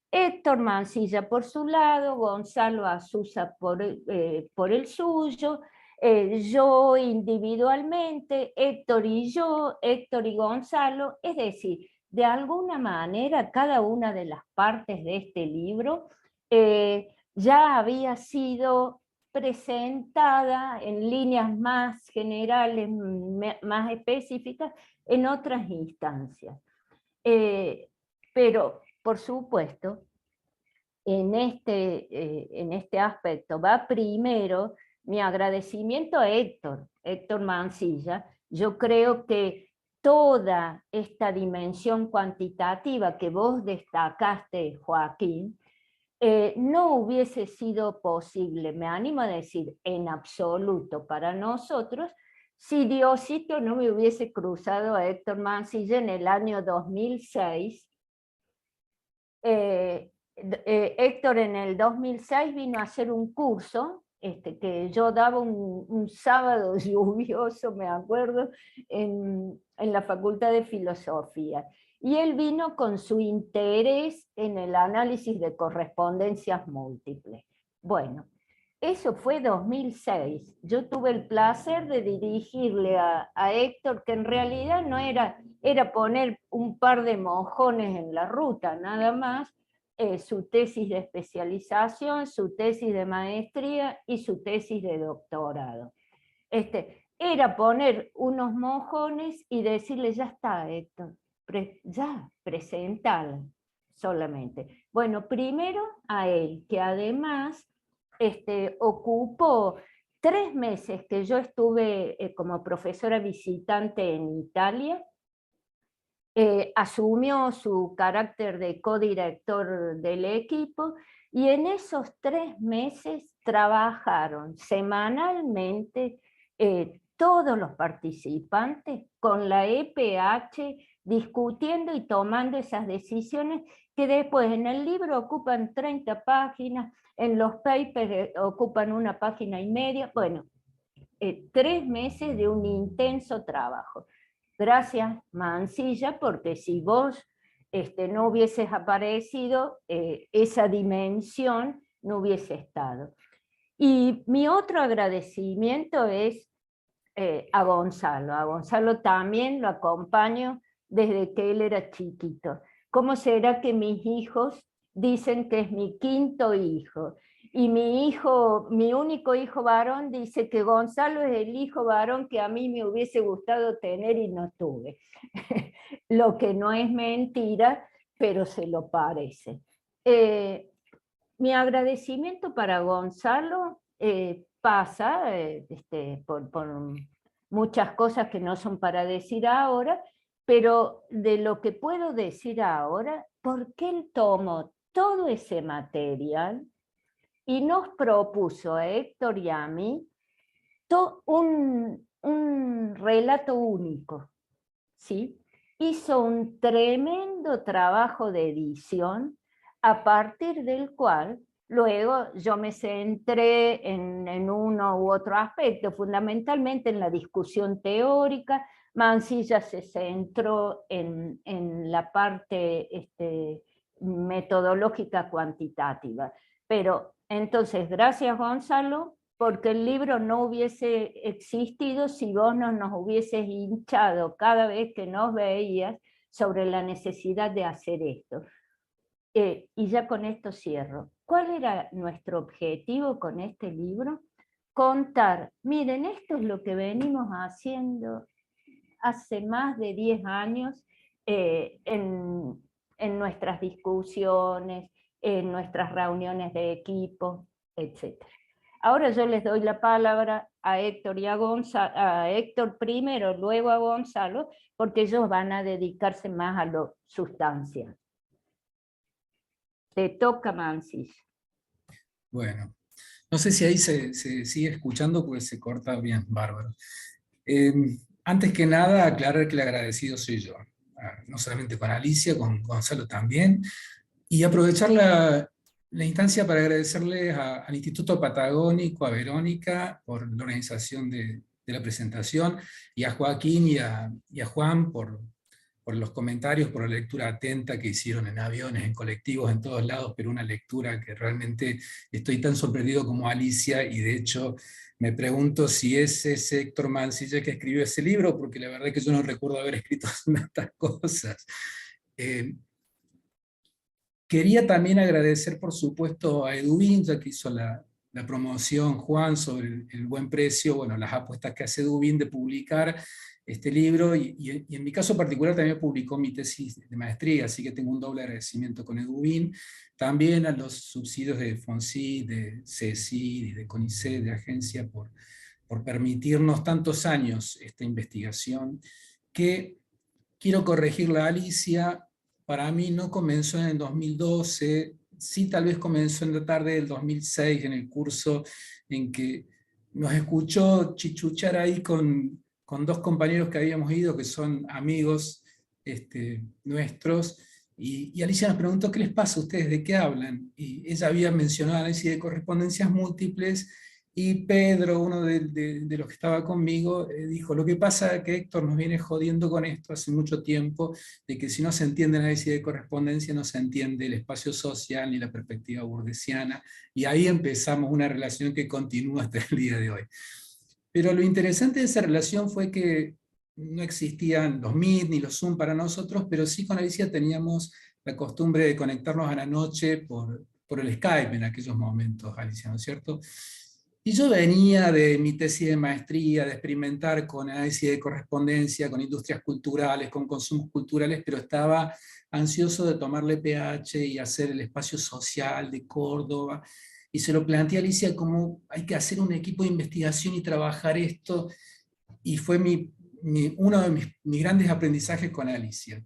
Héctor Mansilla por su lado, Gonzalo Azusa por el suyo, yo individualmente, Héctor y yo, Héctor y Gonzalo, es decir, de alguna manera cada una de las partes de este libro ya había sido presentada en líneas más generales, más específicas, en otras instancias. Pero, por supuesto, en este aspecto va primero mi agradecimiento a Héctor Mansilla. Yo creo que toda esta dimensión cuantitativa que vos destacaste, Joaquín, no hubiese sido posible, me animo a decir, en absoluto para nosotros, si Diosito no me hubiese cruzado a Héctor Mansilla en el año 2006. Héctor en el 2006 vino a hacer un curso que yo daba un sábado lluvioso, me acuerdo, en la Facultad de Filosofía. Y él vino con su interés en el análisis de correspondencias múltiples. Bueno, eso fue 2006. Yo tuve el placer de dirigirle a Héctor, que en realidad no era poner un par de mojones en la ruta, nada más, su tesis de especialización, su tesis de maestría y su tesis de doctorado. Era poner unos mojones y decirle, ya está, Héctor, ya, presentala solamente. Bueno, primero a él, que además ocupó 3 meses que yo estuve como profesora visitante en Italia, asumió su carácter de codirector del equipo y en esos 3 meses trabajaron semanalmente todos los participantes con la EPH discutiendo y tomando esas decisiones que después en el libro ocupan 30 páginas, en los papers ocupan 1,5 páginas. Bueno, 3 meses de un intenso trabajo. Gracias, Mansilla, porque si vos no hubieses aparecido, esa dimensión no hubiese estado. Y mi otro agradecimiento es a Gonzalo. A Gonzalo también lo acompaño desde que él era chiquito. ¿Cómo será que mis hijos dicen que es mi 5º hijo? Y mi único hijo varón dice que Gonzalo es el hijo varón que a mí me hubiese gustado tener y no tuve. Lo que no es mentira, pero se lo parece. Mi agradecimiento para Gonzalo pasa por muchas cosas que no son para decir ahora, pero de lo que puedo decir ahora, porque él tomó todo ese material y nos propuso a Héctor y a mí un relato único, ¿sí? Hizo un tremendo trabajo de edición a partir del cual luego yo me centré en uno u otro aspecto, fundamentalmente en la discusión teórica. Mansilla se centró en la parte metodológica cuantitativa. Pero entonces, gracias Gonzalo, porque el libro no hubiese existido si vos no nos hubieses hinchado cada vez que nos veías sobre la necesidad de hacer esto. Y ya con esto cierro. ¿Cuál era nuestro objetivo con este libro? Contar, miren, esto es lo que venimos haciendo hace más de 10 años en nuestras discusiones, en nuestras reuniones de equipo, etc. Ahora yo les doy la palabra a Héctor y a Gonzalo, a Héctor primero, luego a Gonzalo, porque ellos van a dedicarse más a lo sustancial. Te toca, Mansilla.
Bueno, No sé si ahí se sigue escuchando, pues se corta bien, bárbaro. Antes que nada, aclarar que el agradecido soy yo. No solamente con Alicia, con Gonzalo también. Y aprovechar la instancia para agradecerles al Instituto Patagónico, a Verónica, por la organización de la presentación, y a Joaquín y a Juan por los comentarios, por la lectura atenta que hicieron en aviones, en colectivos, en todos lados, pero una lectura que realmente estoy tan sorprendido como Alicia, y de hecho me pregunto si es ese Héctor Mansilla que escribió ese libro, porque la verdad es que yo no recuerdo haber escrito tantas cosas. Quería también agradecer, por supuesto, a Edubin, ya que hizo la promoción Juan sobre el buen precio, bueno, las apuestas que hace Edubin de publicar este libro, y en mi caso particular también publicó mi tesis de maestría, así que tengo un doble agradecimiento con Edubin, también a los subsidios de FONSID, de CECID y de CONICET, de agencia, por permitirnos tantos años esta investigación, que quiero corregirla a Alicia. Para mí no comenzó en el 2012, sí tal vez comenzó en la tarde del 2006, en el curso en que nos escuchó chichuchar ahí con dos compañeros que habíamos ido, que son amigos nuestros, y Alicia nos preguntó, ¿qué les pasa a ustedes? ¿De qué hablan? Y ella había mencionado análisis de correspondencias múltiples, y Pedro, uno de los que estaba conmigo, dijo, lo que pasa es que Héctor nos viene jodiendo con esto hace mucho tiempo, de que si no se entiende el análisis de correspondencia, no se entiende el espacio social ni la perspectiva burdesiana, y ahí empezamos una relación que continúa hasta el día de hoy. Pero lo interesante de esa relación fue que no existían los Meet ni los Zoom para nosotros, pero sí con Alicia teníamos la costumbre de conectarnos a la noche por el Skype en aquellos momentos, Alicia, ¿no es cierto? Y yo venía de mi tesis de maestría, de experimentar con análisis de correspondencia, con industrias culturales, con consumos culturales, pero estaba ansioso de tomarle pH y hacer el espacio social de Córdoba. Y se lo planteé a Alicia como hay que hacer un equipo de investigación y trabajar esto. Y fue uno de mis grandes aprendizajes con Alicia.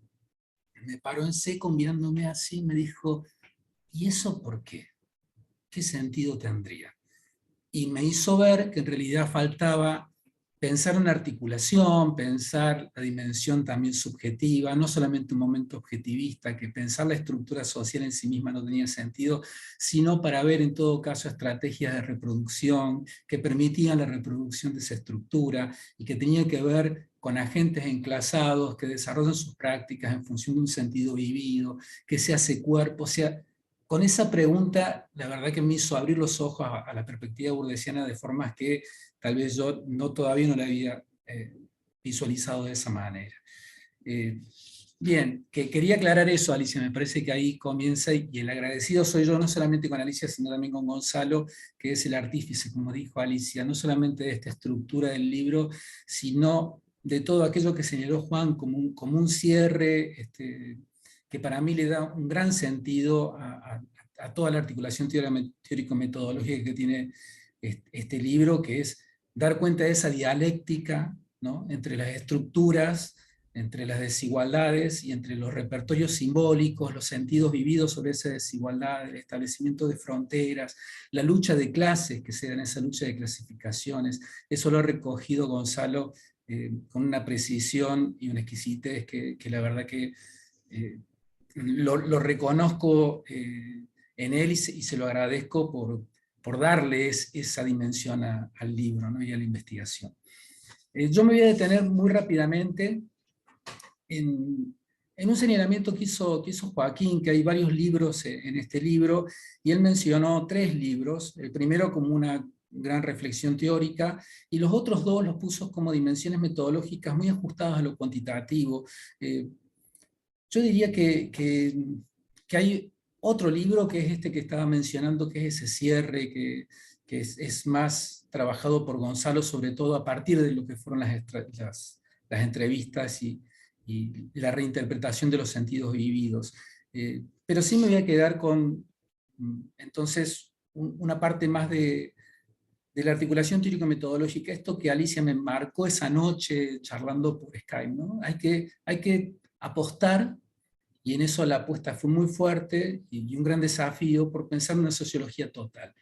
Me paró en seco mirándome así y me dijo, ¿y eso por qué? ¿Qué sentido tendría? Y me hizo ver que en realidad faltaba pensar una articulación, pensar la dimensión también subjetiva, no solamente un momento objetivista, que pensar la estructura social en sí misma no tenía sentido, sino para ver en todo caso estrategias de reproducción que permitían la reproducción de esa estructura y que tenían que ver con agentes enclasados que desarrollan sus prácticas en función de un sentido vivido, que se hace cuerpo, o sea, con esa pregunta, la verdad que me hizo abrir los ojos a la perspectiva burdesiana de formas que tal vez yo todavía no la había visualizado de esa manera. Bien, que quería aclarar eso, Alicia, me parece que ahí comienza, y el agradecido soy yo, no solamente con Alicia, sino también con Gonzalo, que es el artífice, como dijo Alicia, no solamente de esta estructura del libro, sino de todo aquello que señaló Juan como un cierre, que para mí le da un gran sentido a toda la articulación teórico-metodológica que tiene este libro, que es dar cuenta de esa dialéctica, ¿no?, entre las estructuras, entre las desigualdades y entre los repertorios simbólicos, los sentidos vividos sobre esa desigualdad, el establecimiento de fronteras, la lucha de clases que se da en esa lucha de clasificaciones. Eso lo ha recogido Gonzalo con una precisión y una exquisitez que la verdad que lo reconozco en él, y se lo agradezco por darle esa dimensión al libro, ¿no?, y a la investigación. Yo me voy a detener muy rápidamente en un señalamiento que hizo Joaquín, que hay varios libros en este libro, y él mencionó 3 libros, el primero como una gran reflexión teórica, y los otros 2 los puso como dimensiones metodológicas muy ajustadas a lo cuantitativo. Yo diría que hay otro libro que es este que estaba mencionando, que es ese cierre, que es más trabajado por Gonzalo, sobre todo a partir de lo que fueron las entrevistas y la reinterpretación de los sentidos vividos. Pero sí me voy a quedar con, entonces, una parte más de la articulación teórico-metodológica, esto que Alicia me marcó esa noche charlando por Skype, ¿no? Hay que apostar, y en eso la apuesta fue muy fuerte y un gran desafío, por pensar en una sociología total,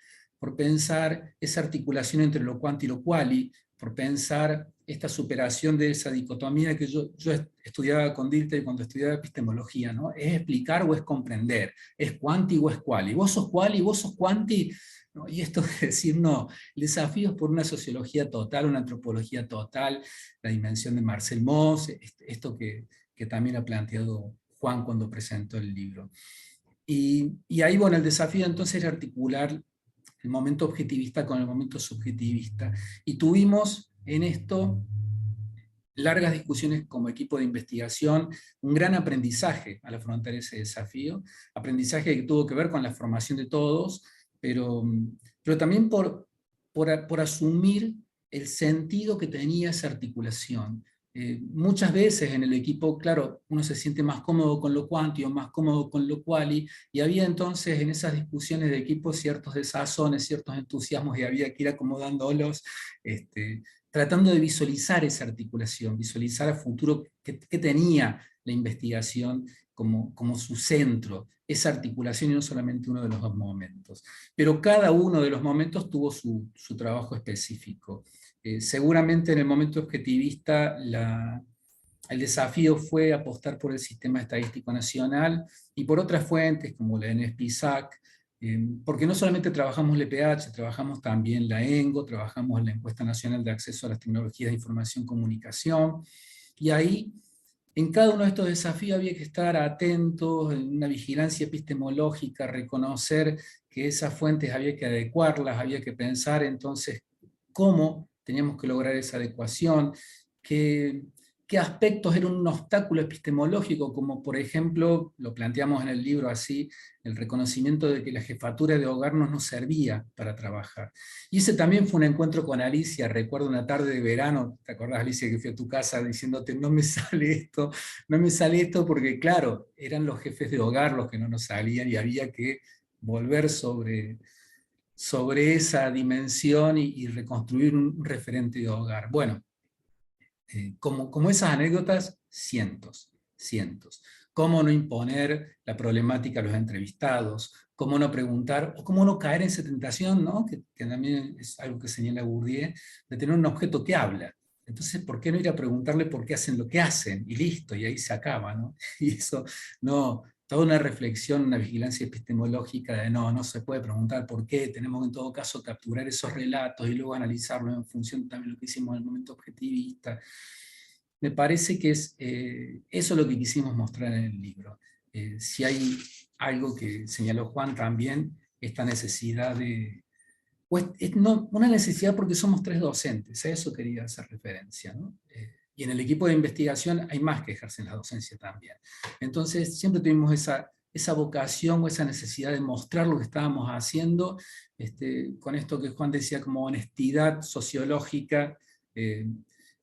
por pensar esa articulación entre lo quanti y lo quali, por pensar esta superación de esa dicotomía que yo estudiaba con Dilthey cuando estudiaba epistemología, ¿no? ¿Es explicar o es comprender? ¿Es quanti o es quali? ¿Vos sos quali? ¿Vos sos quanti? ¿No? Y esto de decir, no, el desafío es por una sociología total, una antropología total, la dimensión de Marcel Mauss, esto que también ha planteado Juan cuando presentó el libro. Y ahí, bueno, el desafío entonces era articular el momento objetivista con el momento subjetivista. Y tuvimos en esto largas discusiones como equipo de investigación, un gran aprendizaje al afrontar ese desafío, aprendizaje que tuvo que ver con la formación de todos, pero también por asumir el sentido que tenía esa articulación. Muchas veces en el equipo, claro, uno se siente más cómodo con lo quanti o más cómodo con lo quali, y había entonces en esas discusiones de equipo ciertos desazones, ciertos entusiasmos, y había que ir acomodándolos, tratando de visualizar esa articulación, visualizar a futuro qué tenía la investigación como su centro, esa articulación y no solamente uno de los dos momentos. Pero cada uno de los momentos tuvo su trabajo específico. Seguramente en el momento objetivista el desafío fue apostar por el sistema estadístico nacional y por otras fuentes como la NSPISAC, porque no solamente trabajamos el EPH, trabajamos también la ENGO, trabajamos la Encuesta Nacional de Acceso a las Tecnologías de Información y Comunicación, y ahí en cada uno de estos desafíos había que estar atentos, en una vigilancia epistemológica, reconocer que esas fuentes había que adecuarlas, había que pensar entonces cómo teníamos que lograr esa adecuación, qué aspectos eran un obstáculo epistemológico, como por ejemplo, lo planteamos en el libro así, el reconocimiento de que la jefatura de hogar no nos servía para trabajar. Y ese también fue un encuentro con Alicia, recuerdo una tarde de verano, ¿te acordás, Alicia, que fui a tu casa diciéndote, no me sale esto, porque claro, eran los jefes de hogar los que no nos salían y había que volver sobre esa dimensión y reconstruir un referente de hogar. Bueno, como esas anécdotas, cientos. Cómo no imponer la problemática a los entrevistados, cómo no preguntar, o cómo no caer en esa tentación, ¿no? que también es algo que señala Bourdieu, de tener un objeto que habla. Entonces, ¿por qué no ir a preguntarle por qué hacen lo que hacen? Y listo, y ahí se acaba, ¿no? Y eso, no, toda una reflexión, una vigilancia epistemológica de no se puede preguntar por qué, tenemos en todo caso capturar esos relatos y luego analizarlos en función también de lo que hicimos en el momento objetivista. Me parece que es eso lo que quisimos mostrar en el libro. Si hay algo que señaló Juan también, esta necesidad de... Pues, no, una necesidad porque somos 3 docentes, a eso quería hacer referencia, ¿no? Y en el equipo de investigación hay más que ejercen la docencia también. Entonces siempre tuvimos esa vocación o esa necesidad de mostrar lo que estábamos haciendo, con esto que Juan decía como honestidad sociológica,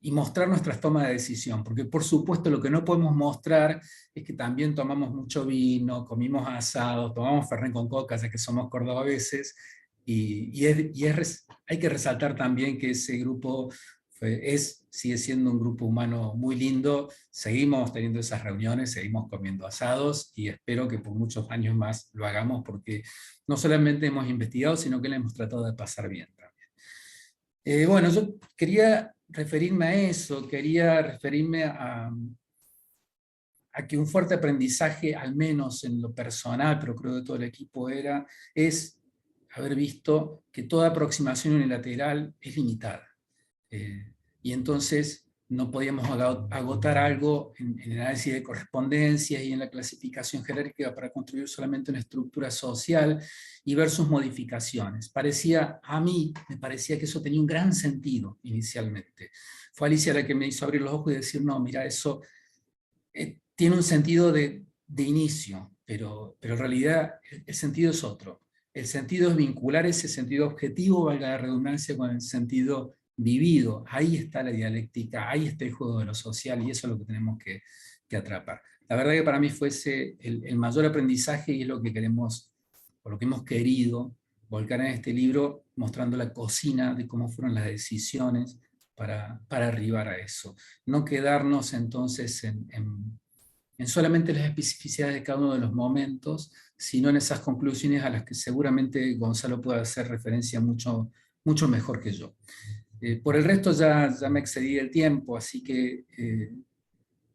y mostrar nuestras tomas de decisión, porque por supuesto lo que no podemos mostrar es que también tomamos mucho vino, comimos asado, tomamos fernet con coca, ya que somos cordobeses, hay que resaltar también que ese grupo sigue siendo un grupo humano muy lindo, seguimos teniendo esas reuniones, seguimos comiendo asados, y espero que por muchos años más lo hagamos, porque no solamente hemos investigado, sino que le hemos tratado de pasar bien también. Bueno, yo quería referirme a eso, quería referirme a que un fuerte aprendizaje, al menos en lo personal, pero creo que todo el equipo es haber visto que toda aproximación unilateral es limitada. Y entonces no podíamos agotar algo en el análisis de correspondencias y en la clasificación jerárquica para construir solamente una estructura social y ver sus modificaciones. A mí me parecía que eso tenía un gran sentido inicialmente. Fue Alicia la que me hizo abrir los ojos y decir, no, mira, eso tiene un sentido de inicio, pero en realidad el sentido es otro. El sentido es vincular ese sentido objetivo, valga la redundancia, con el sentido vivido. Ahí está la dialéctica, ahí está el juego de lo social, y eso es lo que tenemos que atrapar. La verdad que para mí fue ese el mayor aprendizaje, y es lo que queremos, o lo que hemos querido volcar en este libro, mostrando la cocina de cómo fueron las decisiones para arribar a eso. No quedarnos entonces en solamente las especificidades de cada uno de los momentos, sino en esas conclusiones a las que seguramente Gonzalo puede hacer referencia mucho, mucho mejor que yo. Por el resto ya me excedí el tiempo, así que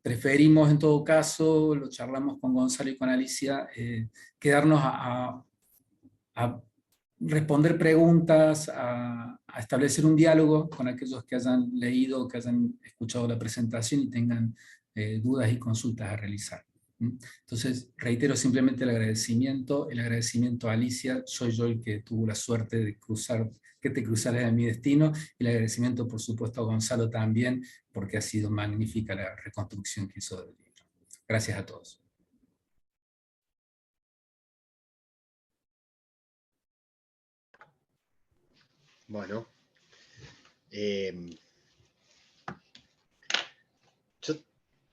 preferimos en todo caso, lo charlamos con Gonzalo y con Alicia, quedarnos a responder preguntas, a establecer un diálogo con aquellos que hayan leído, que hayan escuchado la presentación y tengan dudas y consultas a realizar. Entonces, reitero simplemente el agradecimiento a Alicia, soy yo el que tuvo la suerte de que te cruzaras en mi destino, y el agradecimiento por supuesto a Gonzalo también, porque ha sido magnífica la reconstrucción que hizo del libro. Gracias a todos.
Bueno, yo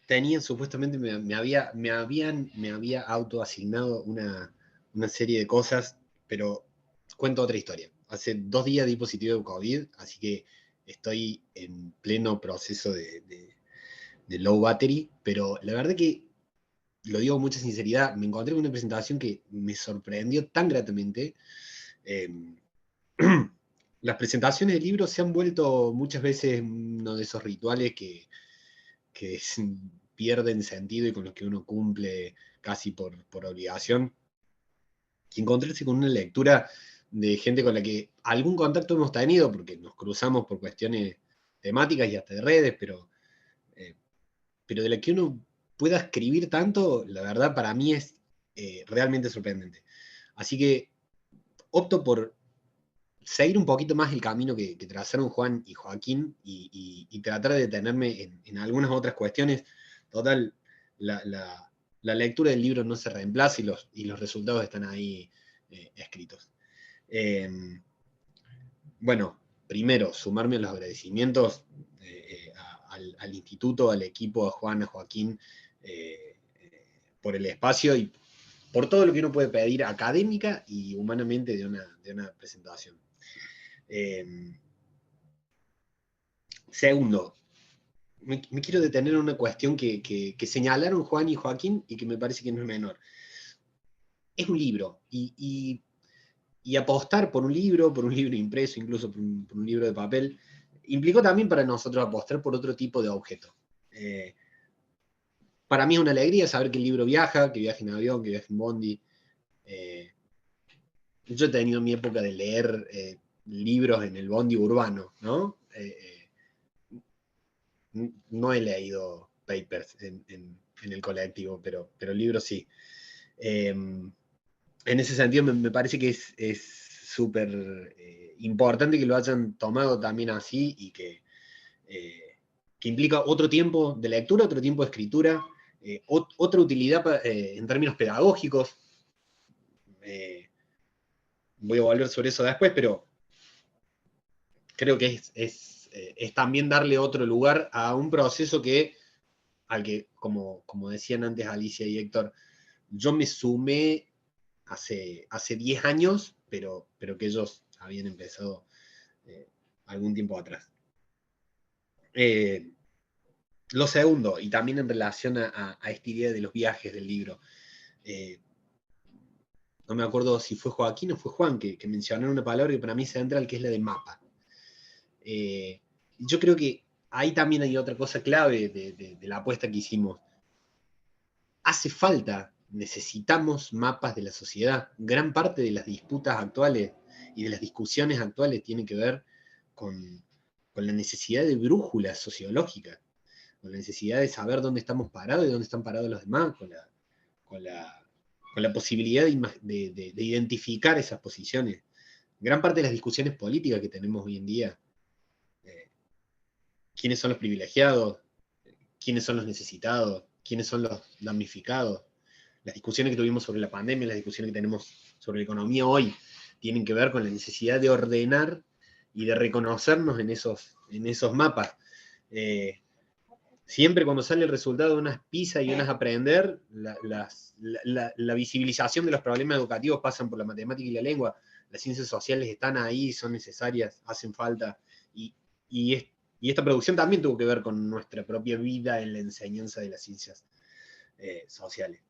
tenía supuestamente, me había autoasignado una serie de cosas, pero cuento otra historia. Hace 2 días di positivo de COVID, así que estoy en pleno proceso de low battery, pero la verdad que, lo digo con mucha sinceridad, me encontré con una presentación que me sorprendió tan gratamente. Las presentaciones de libros se han vuelto muchas veces uno de esos rituales que pierden sentido y con los que uno cumple casi por obligación. Y encontrarse con una lectura de gente con la que algún contacto hemos tenido, porque nos cruzamos por cuestiones temáticas y hasta de redes, pero de la que uno pueda escribir tanto, la verdad para mí es realmente sorprendente. Así que opto por seguir un poquito más el camino que trazaron Juan y Joaquín y tratar de detenerme en algunas otras cuestiones. Total, la lectura del libro no se reemplaza y los resultados están ahí escritos. Bueno, primero, sumarme a los agradecimientos al instituto, al equipo, a Juan, a Joaquín, por el espacio y por todo lo que uno puede pedir académica y humanamente de una presentación. Segundo, me quiero detener en una cuestión que señalaron Juan y Joaquín y que me parece que no es menor. Es un libro, y apostar por un libro impreso, incluso por un libro de papel, implicó también para nosotros apostar por otro tipo de objeto. Para mí es una alegría saber que el libro viaja, que viaja en avión, que viaja en bondi. Yo he tenido mi época de leer libros en el bondi urbano, ¿no? No he leído papers en el colectivo, pero libros sí. En ese sentido me parece que es súper importante que lo hayan tomado también así y que implica otro tiempo de lectura, otro tiempo de escritura, otra utilidad en términos pedagógicos. Voy a volver sobre eso después, pero creo que es también darle otro lugar a un proceso al que, como decían antes Alicia y Héctor, yo me sumé hace 10 años, pero que ellos habían empezado algún tiempo atrás. Lo segundo, y también en relación a esta idea de los viajes del libro, no me acuerdo si fue Joaquín o fue Juan que mencionaron una palabra que para mí es central, que es la de mapa. Yo creo que ahí también hay otra cosa clave de la apuesta que hicimos. Hace falta, necesitamos mapas de la sociedad. Gran parte de las disputas actuales y de las discusiones actuales tienen que ver con la necesidad de brújula sociológica, con la necesidad de saber dónde estamos parados y dónde están parados los demás, con la posibilidad de identificar esas posiciones. Gran parte de las discusiones políticas que tenemos hoy en día, quiénes son los privilegiados, quiénes son los necesitados, quiénes son los damnificados. Las discusiones que tuvimos sobre la pandemia, las discusiones que tenemos sobre la economía hoy, tienen que ver con la necesidad de ordenar y de reconocernos en esos mapas. Siempre cuando sale el resultado de unas PISA y unas aprender, la visibilización de los problemas educativos pasan por la matemática y la lengua. Las ciencias sociales están ahí, son necesarias, hacen falta, y esta producción también tuvo que ver con nuestra propia vida en la enseñanza de las ciencias sociales.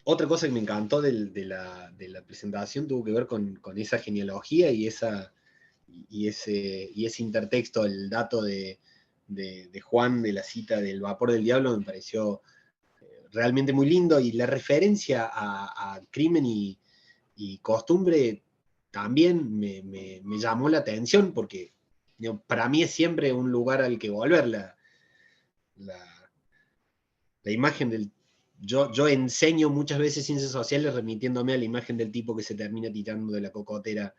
Otra cosa que me encantó de la presentación tuvo que ver con esa genealogía y ese intertexto, el dato de Juan de la cita del vapor del diablo me pareció realmente muy lindo, y la referencia a crimen y costumbre también me llamó la atención, porque para mí es siempre un lugar al que volver, la imagen del... Yo enseño muchas veces ciencias sociales remitiéndome a la imagen del tipo que se termina tirando de la cocotera,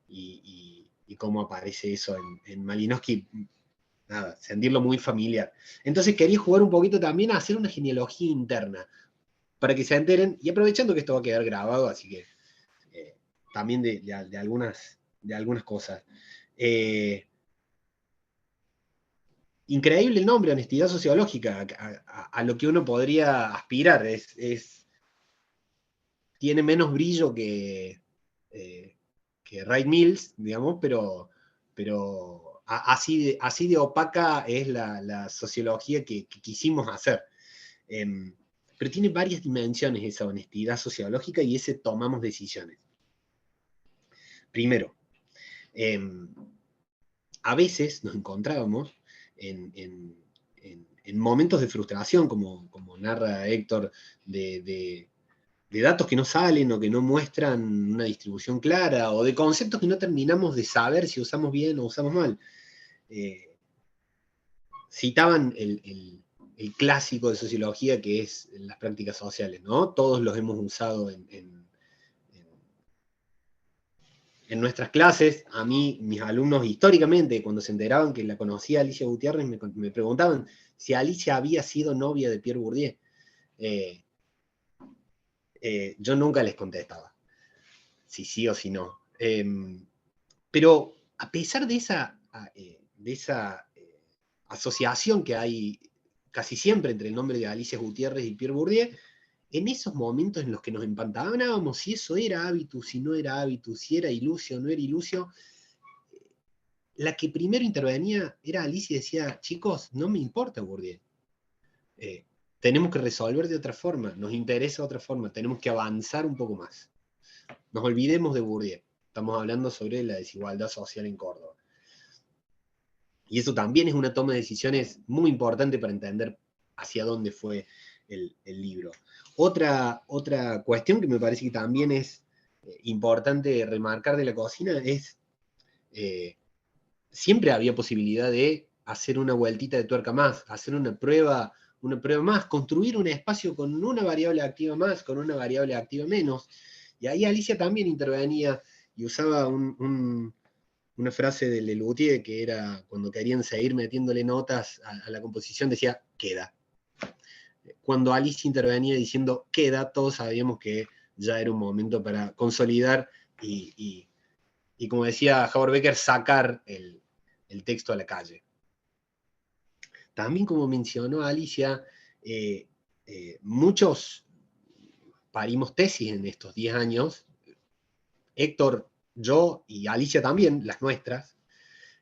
y cómo aparece eso en Malinowski. Nada, sentirlo muy familiar. Entonces quería jugar un poquito también a hacer una genealogía interna, para que se enteren, y aprovechando que esto va a quedar grabado, así que también de algunas cosas. Increíble el nombre, honestidad sociológica, a lo que uno podría aspirar. Tiene menos brillo que Wright Mills, digamos, pero así de opaca es la sociología que quisimos hacer. Pero tiene varias dimensiones esa honestidad sociológica y ese tomamos decisiones. Primero, a veces nos encontrábamos en momentos de frustración, como narra Héctor, de datos que no salen o que no muestran una distribución clara, o de conceptos que no terminamos de saber si usamos bien o usamos mal. Citaban el clásico de sociología, que es las prácticas sociales, ¿no? Todos los hemos usado en nuestras clases. A mí, mis alumnos históricamente, cuando se enteraban que la conocía Alicia Gutiérrez, me preguntaban si Alicia había sido novia de Pierre Bourdieu. Yo nunca les contestaba si sí o si no. Pero a pesar de esa asociación que hay casi siempre entre el nombre de Alicia Gutiérrez y Pierre Bourdieu, en esos momentos en los que nos empantanábamos si eso era hábitus, si no era hábitus, si era ilusio o no era ilusio, la que primero intervenía era Alicia y decía: chicos, no me importa Bourdieu. Tenemos que resolver de otra forma, nos interesa de otra forma, tenemos que avanzar un poco más. Nos olvidemos de Bourdieu. Estamos hablando sobre la desigualdad social en Córdoba. Y eso también es una toma de decisiones muy importante para entender hacia dónde fue el libro. Otra cuestión que me parece que también es importante remarcar de la cocina es siempre había posibilidad de hacer una vueltita de tuerca más, hacer una prueba más, construir un espacio con una variable activa más, con una variable activa menos. Y ahí Alicia también intervenía y usaba una frase de Lelutier, que era cuando querían seguir metiéndole notas a la composición, decía: queda. Cuando Alicia intervenía diciendo queda, todos sabíamos que ya era un momento para consolidar y como decía Howard Becker, sacar el texto a la calle. También, como mencionó Alicia, muchos parimos tesis en estos 10 años. Héctor, yo y Alicia también, las nuestras.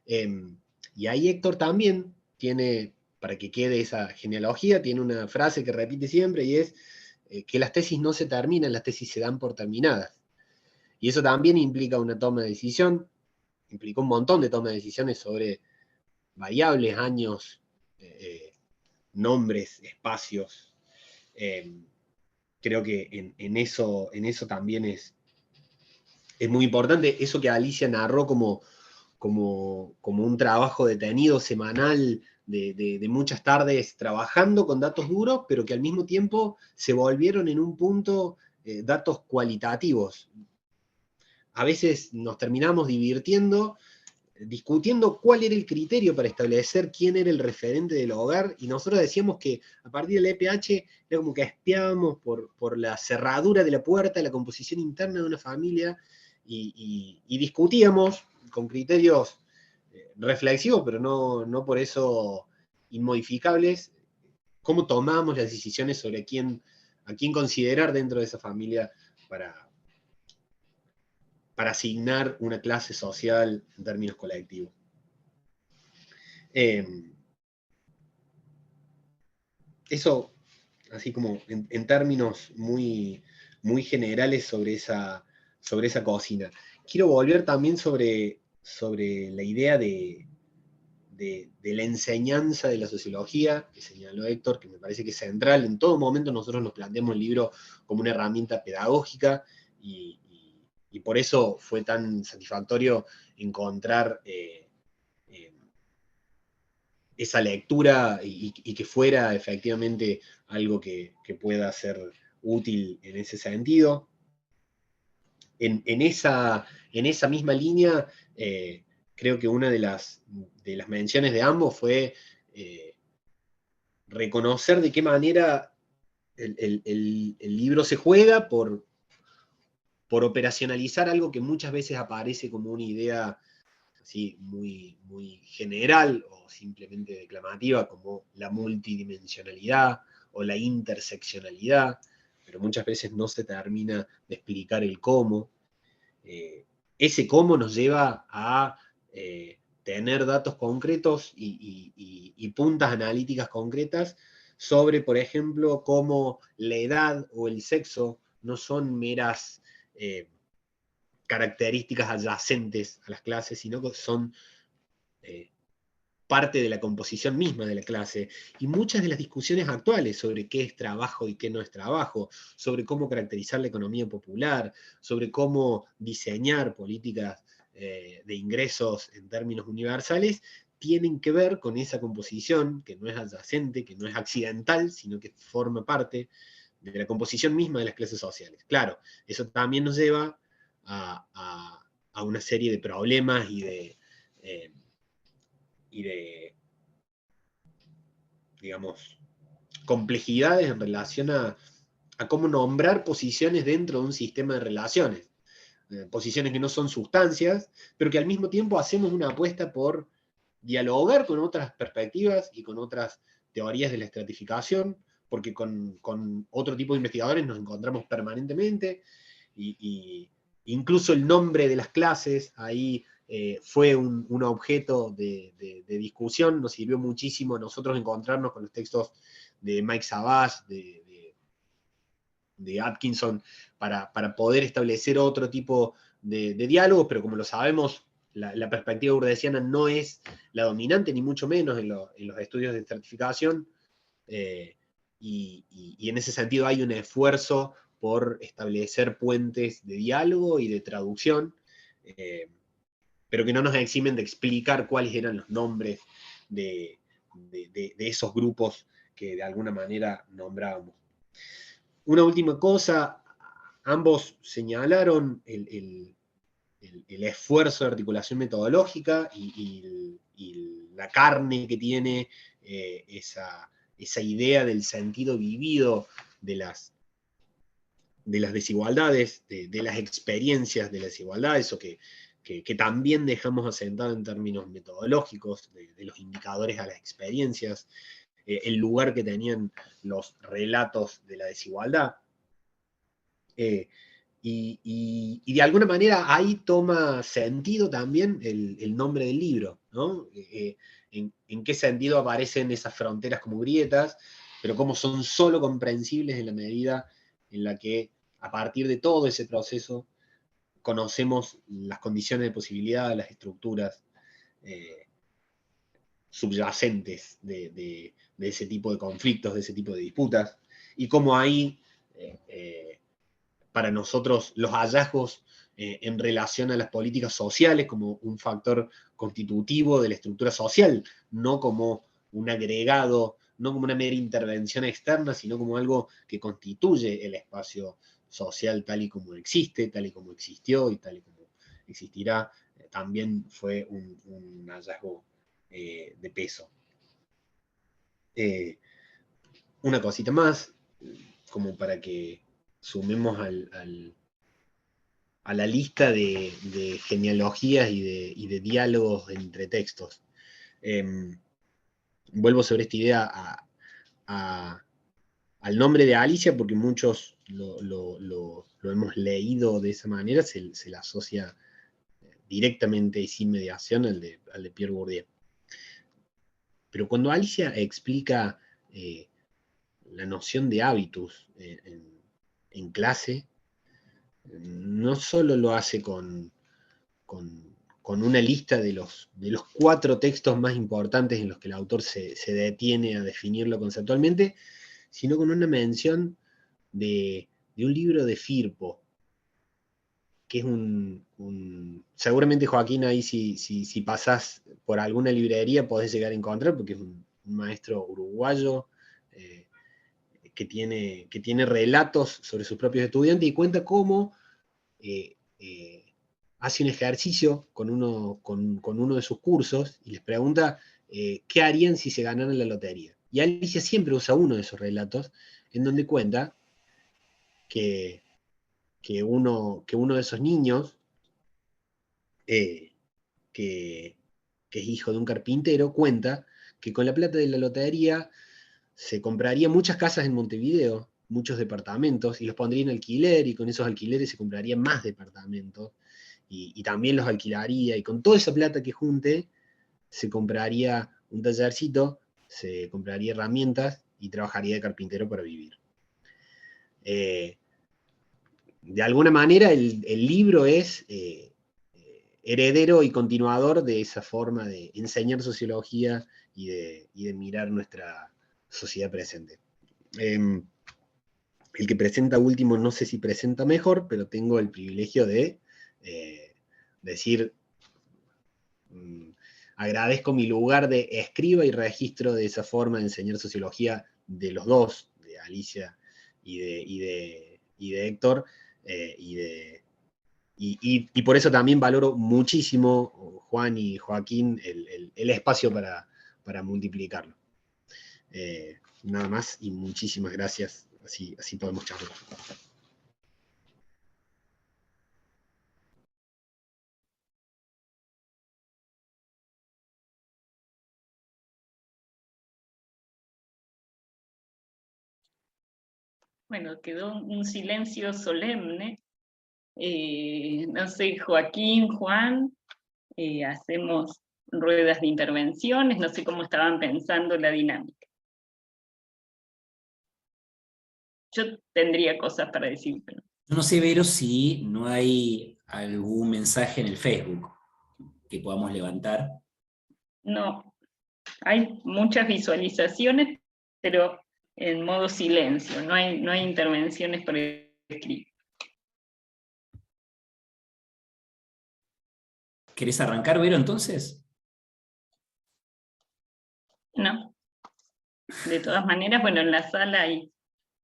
Y ahí Héctor también tiene, para que quede esa genealogía, tiene una frase que repite siempre, y es que las tesis no se terminan, las tesis se dan por terminadas. Y eso también implica una toma de decisión, implicó un montón de toma de decisiones sobre variables, años, nombres, espacios. Creo que en eso también es muy importante. Eso que Alicia narró como un trabajo detenido semanal de muchas tardes trabajando con datos duros, pero que al mismo tiempo se volvieron en un punto datos cualitativos. A veces nos terminamos divirtiendo, discutiendo cuál era el criterio para establecer quién era el referente del hogar, y nosotros decíamos que a partir del EPH era como que espiábamos por la cerradura de la puerta, la composición interna de una familia, y discutíamos con criterios reflexivos, pero no por eso inmodificables, cómo tomábamos las decisiones sobre a quién considerar dentro de esa familia para asignar una clase social en términos colectivos. eso, así como en términos muy, muy generales sobre esa cocina. Quiero volver también sobre la idea de la enseñanza de la sociología, que señaló Héctor, que me parece que es central. En todo momento nosotros nos planteamos el libro como una herramienta pedagógica, y por eso fue tan satisfactorio encontrar esa lectura y que fuera efectivamente algo que pueda ser útil en ese sentido. En esa misma línea, creo que una de las menciones de ambos fue reconocer de qué manera el libro se juega por operacionalizar algo que muchas veces aparece como una idea así muy, muy general o simplemente declamativa, como la multidimensionalidad o la interseccionalidad, pero muchas veces no se termina de explicar el cómo. Ese cómo nos lleva a tener datos concretos y puntas analíticas concretas sobre, por ejemplo, cómo la edad o el sexo no son meras características adyacentes a las clases, sino que son parte de la composición misma de la clase, y muchas de las discusiones actuales sobre qué es trabajo y qué no es trabajo, sobre cómo caracterizar la economía popular, sobre cómo diseñar políticas de ingresos en términos universales, tienen que ver con esa composición que no es adyacente, que no es accidental, sino que forma parte de la composición misma de las clases sociales. Claro, eso también nos lleva a una serie de problemas y de, digamos, complejidades en relación a cómo nombrar posiciones dentro de un sistema de relaciones. Posiciones que no son sustancias, pero que al mismo tiempo hacemos una apuesta por dialogar con otras perspectivas y con otras teorías de la estratificación, porque con otro tipo de investigadores nos encontramos permanentemente, y incluso el nombre de las clases ahí fue un objeto de discusión. Nos sirvió muchísimo a nosotros encontrarnos con los textos de Mike Savage, de Atkinson, para poder establecer otro tipo de diálogos, pero como lo sabemos, la perspectiva urdesiana no es la dominante, ni mucho menos en los estudios de estratificación, y en ese sentido hay un esfuerzo por establecer puentes de diálogo y de traducción, pero que no nos eximen de explicar cuáles eran los nombres de esos grupos que de alguna manera nombrábamos. Una última cosa, ambos señalaron el esfuerzo de articulación metodológica y la carne que tiene esa idea del sentido vivido de las desigualdades, de las experiencias de las desigualdades, o que también dejamos asentado en términos metodológicos, de los indicadores a las experiencias, el lugar que tenían los relatos de la desigualdad. Y de alguna manera ahí toma sentido también el nombre del libro, ¿no? En qué sentido aparecen esas fronteras como grietas, pero cómo son solo comprensibles en la medida en la que, a partir de todo ese proceso, conocemos las condiciones de posibilidad, las estructuras subyacentes de ese tipo de conflictos, de ese tipo de disputas, y cómo ahí para nosotros los hallazgos en relación a las políticas sociales como un factor constitutivo de la estructura social, no como un agregado, no como una mera intervención externa, sino como algo que constituye el espacio social tal y como existe, tal y como existió y tal y como existirá, también fue un hallazgo de peso. Una cosita más, como para que sumemos a la lista de genealogías y de diálogos entre textos. Vuelvo sobre esta idea al nombre de Alicia, porque muchos lo hemos leído de esa manera, se le asocia directamente y sin mediación al de Pierre Bourdieu. Pero cuando Alicia explica la noción de hábitus en clase, no solo lo hace con una lista de los 4 textos más importantes en los que el autor se detiene a definirlo conceptualmente, sino con una mención de un libro de Firpo, que es seguramente, Joaquín, ahí si pasás por alguna librería podés llegar a encontrar, porque es un maestro uruguayo que tiene relatos sobre sus propios estudiantes y cuenta cómo hace un ejercicio con uno de sus cursos y les pregunta qué harían si se ganaran la lotería. Y Alicia siempre usa uno de esos relatos en donde cuenta que uno de esos niños, que es hijo de un carpintero, cuenta que con la plata de la lotería se compraría muchas casas en Montevideo, muchos departamentos, y los pondría en alquiler, y con esos alquileres se comprarían más departamentos, y también los alquilaría, y con toda esa plata que junte, se compraría un tallercito, se compraría herramientas, y trabajaría de carpintero para vivir. De alguna manera el libro es heredero y continuador de esa forma de enseñar sociología y de mirar nuestra sociedad presente. El que presenta último no sé si presenta mejor, pero tengo el privilegio de decir, agradezco mi lugar de escriba y registro de esa forma de enseñar sociología de los dos, de Alicia y de Héctor, y por eso también valoro muchísimo, Juan y Joaquín, el espacio para multiplicarlo. Nada más y muchísimas gracias. Así podemos charlar.
Bueno, quedó un silencio solemne. No sé, Joaquín, Juan, hacemos ruedas de intervenciones, no sé cómo estaban pensando la dinámica. Yo tendría cosas para decir, pero...
Yo no sé, Vero, si no hay algún mensaje en el Facebook que podamos levantar.
No, hay muchas visualizaciones, pero en modo silencio, no hay intervenciones por escrito.
¿Querés arrancar, Vero, entonces?
No. De todas maneras, bueno, en la sala hay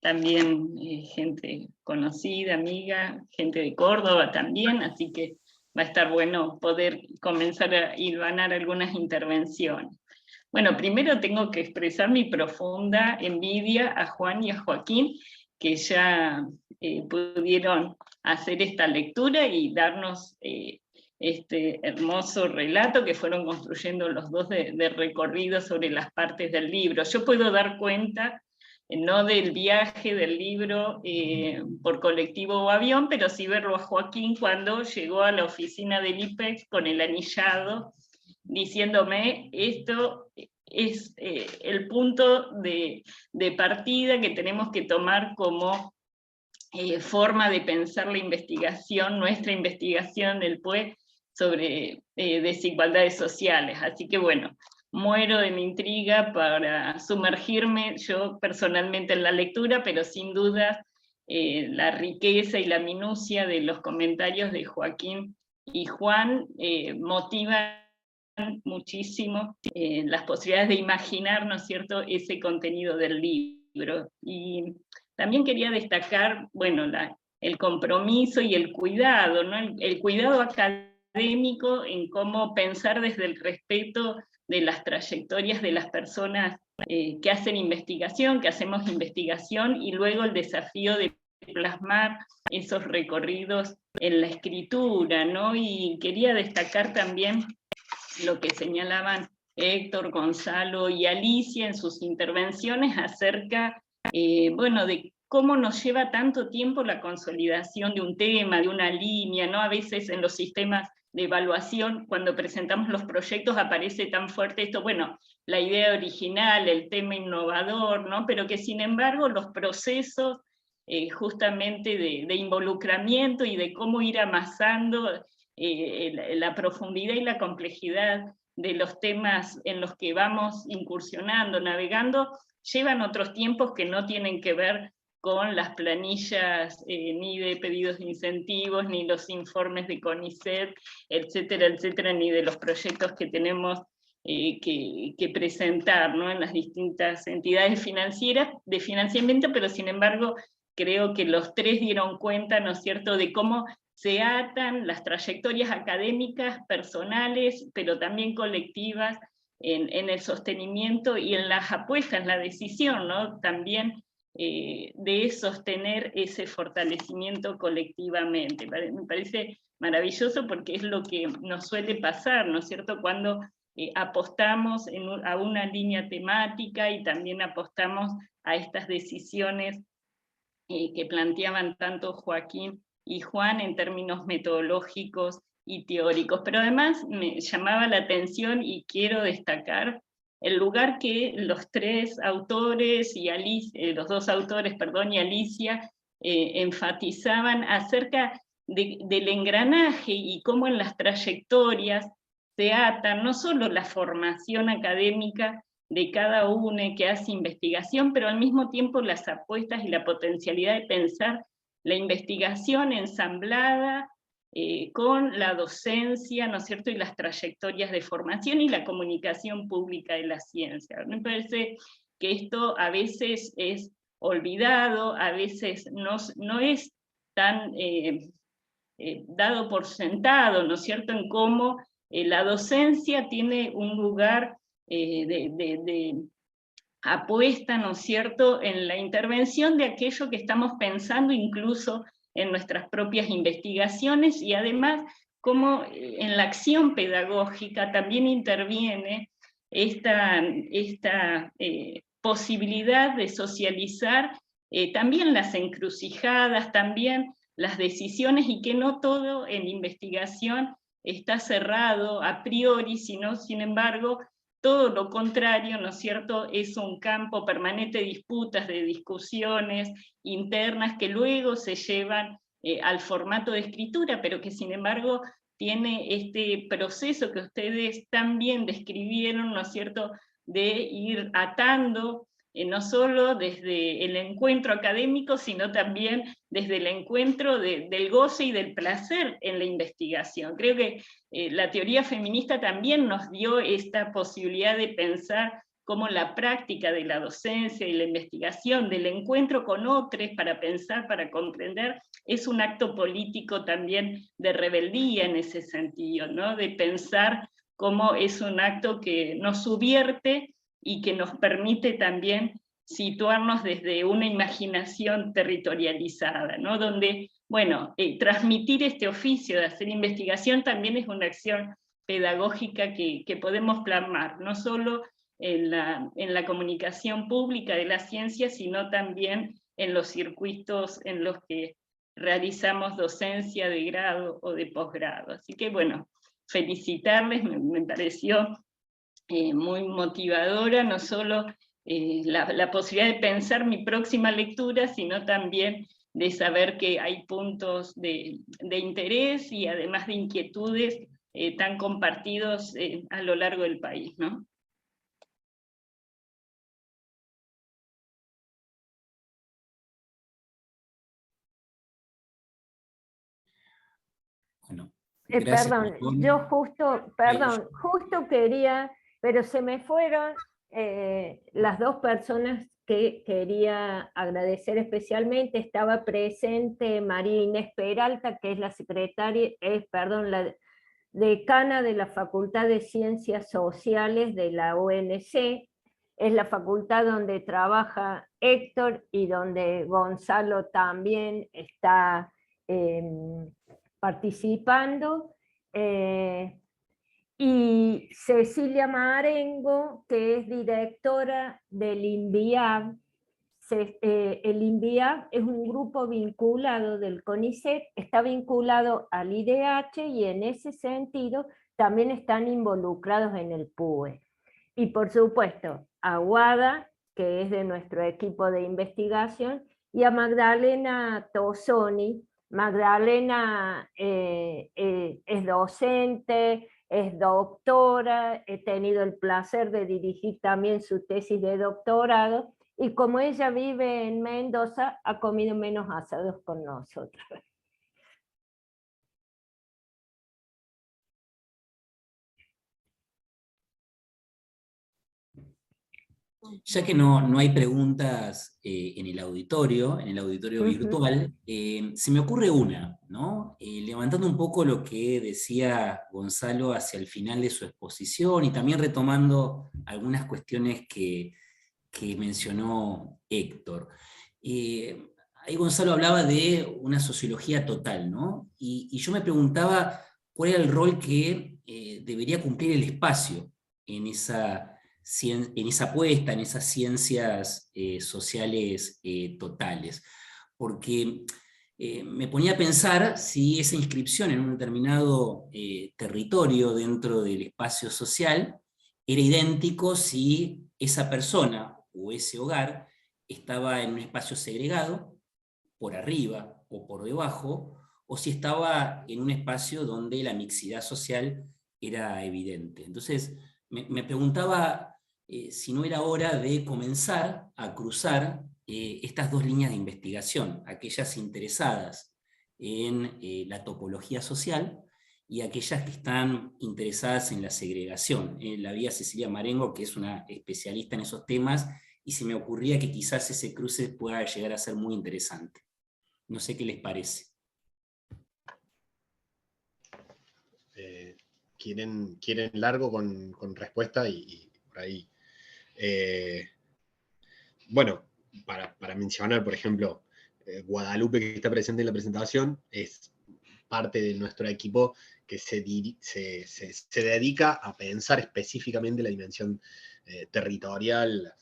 también gente conocida, amiga, gente de Córdoba también, así que va a estar bueno poder comenzar a hilvanar algunas intervenciones. Bueno, primero tengo que expresar mi profunda envidia a Juan y a Joaquín, que ya pudieron hacer esta lectura y darnos este hermoso relato que fueron construyendo los dos de recorrido sobre las partes del libro. Yo puedo dar cuenta, no del viaje del libro por colectivo o avión, pero sí verlo a Joaquín cuando llegó a la oficina del IPEX con el anillado, diciéndome, esto es el punto de partida que tenemos que tomar como forma de pensar la investigación, nuestra investigación del PUE sobre desigualdades sociales. Así que bueno, muero de mi intriga para sumergirme yo personalmente en la lectura, pero sin duda la riqueza y la minucia de los comentarios de Joaquín y Juan motivan muchísimo las posibilidades de imaginar, ¿no es cierto?, ese contenido del libro. Y también quería destacar, bueno, el compromiso y el cuidado, ¿no? El cuidado académico en cómo pensar desde el respeto de las trayectorias de las personas que hacen investigación, que hacemos investigación, y luego el desafío de plasmar esos recorridos en la escritura, ¿no? Y quería destacar también lo que señalaban Héctor, Gonzalo y Alicia en sus intervenciones acerca, bueno, de cómo nos lleva tanto tiempo la consolidación de un tema, de una línea, ¿no? A veces en los sistemas de evaluación, cuando presentamos los proyectos, aparece tan fuerte esto, bueno, la idea original, el tema innovador, ¿no? Pero que sin embargo los procesos justamente de involucramiento y de cómo ir amasando la profundidad y la complejidad de los temas en los que vamos incursionando, navegando, llevan otros tiempos que no tienen que ver con las planillas ni de pedidos de incentivos, ni los informes de CONICET, etcétera, etcétera, ni de los proyectos que tenemos que presentar, ¿no? En las distintas entidades financieras de financiamiento, pero sin embargo creo que los tres dieron cuenta, ¿no es cierto?, de cómo se atan las trayectorias académicas, personales, pero también colectivas, en el sostenimiento y en las apuestas, en la decisión, ¿no? También de sostener ese fortalecimiento colectivamente. Me parece maravilloso porque es lo que nos suele pasar, ¿no es cierto?, cuando apostamos a una línea temática y también apostamos a estas decisiones que planteaban tanto Joaquín y Juan en términos metodológicos y teóricos. Pero además me llamaba la atención y quiero destacar el lugar que los tres autores, y los dos autores, perdón, y Alicia, enfatizaban acerca del engranaje y cómo en las trayectorias se atan no solo la formación académica de cada uno que hace investigación, pero al mismo tiempo las apuestas y la potencialidad de pensar la investigación ensamblada con la docencia, ¿no es cierto?, y las trayectorias de formación y la comunicación pública de la ciencia. Me parece que esto a veces es olvidado, a veces no es tan dado por sentado, ¿no es cierto?, en cómo la docencia tiene un lugar de apuesta, ¿no es cierto?, en la intervención de aquello que estamos pensando incluso en nuestras propias investigaciones, y además cómo en la acción pedagógica también interviene esta posibilidad de socializar también las encrucijadas, también las decisiones, y que no todo en investigación está cerrado a priori, sino, sin embargo, todo lo contrario, ¿no es cierto?, es un campo permanente de disputas, de discusiones internas que luego se llevan al formato de escritura, pero que sin embargo tiene este proceso que ustedes tan bien describieron, ¿no es cierto?, de ir atando no solo desde el encuentro académico, sino también desde el encuentro del goce y del placer en la investigación. Creo que la teoría feminista también nos dio esta posibilidad de pensar cómo la práctica de la docencia y la investigación, del encuentro con otros para pensar, para comprender, es un acto político también de rebeldía en ese sentido, ¿no?, de pensar cómo es un acto que nos subvierte y que nos permite también situarnos desde una imaginación territorializada, ¿no?, donde, bueno, transmitir este oficio de hacer investigación también es una acción pedagógica que podemos plasmar, no solo en la comunicación pública de la ciencia, sino también en los circuitos en los que realizamos docencia de grado o de posgrado. Así que, bueno, felicitarles, me pareció muy motivadora, no solo la posibilidad de pensar mi próxima lectura, sino también de saber que hay puntos de interés y además de inquietudes tan compartidos a lo largo del país, ¿no?
Bueno,
perdón, yo justo quería, pero se me fueron las dos personas que quería agradecer especialmente. Estaba presente María Inés Peralta, que es la secretaria, la decana de la Facultad de Ciencias Sociales de la UNC, es la facultad donde trabaja Héctor y donde Gonzalo también está participando, y Cecilia Marengo, que es directora del INVIAB. El INVIAB es un grupo vinculado del CONICET, está vinculado al IDH y en ese sentido también están involucrados en el PUE. Y por supuesto, a Guada, que es de nuestro equipo de investigación, y a Magdalena Tosoni. Magdalena es docente, es doctora, he tenido el placer de dirigir también su tesis de doctorado, y como ella vive en Mendoza, ha comido menos asados con nosotros.
Ya que no hay preguntas en el auditorio virtual, se me ocurre una, ¿no? Levantando un poco lo que decía Gonzalo hacia el final de su exposición y también retomando algunas cuestiones que mencionó Héctor. Ahí Gonzalo hablaba de una sociología total, ¿no? Y yo me preguntaba cuál era el rol que debería cumplir el espacio en esa apuesta, en esas ciencias sociales totales. Porque me ponía a pensar si esa inscripción en un determinado territorio dentro del espacio social era idéntico si esa persona o ese hogar estaba en un espacio segregado, por arriba o por debajo, o si estaba en un espacio donde la mixidad social era evidente. Entonces, me preguntaba si no era hora de comenzar a cruzar estas dos líneas de investigación, aquellas interesadas en la topología social y aquellas que están interesadas en la segregación. La vi a Cecilia Marengo, que es una especialista en esos temas, y se me ocurría que quizás ese cruce pueda llegar a ser muy interesante. No sé qué les parece.
¿Quieren largo con respuesta? Y por ahí. Bueno, para mencionar, por ejemplo, Guadalupe, que está presente en la presentación, es parte de nuestro equipo que se dedica a pensar específicamente la dimensión territorial,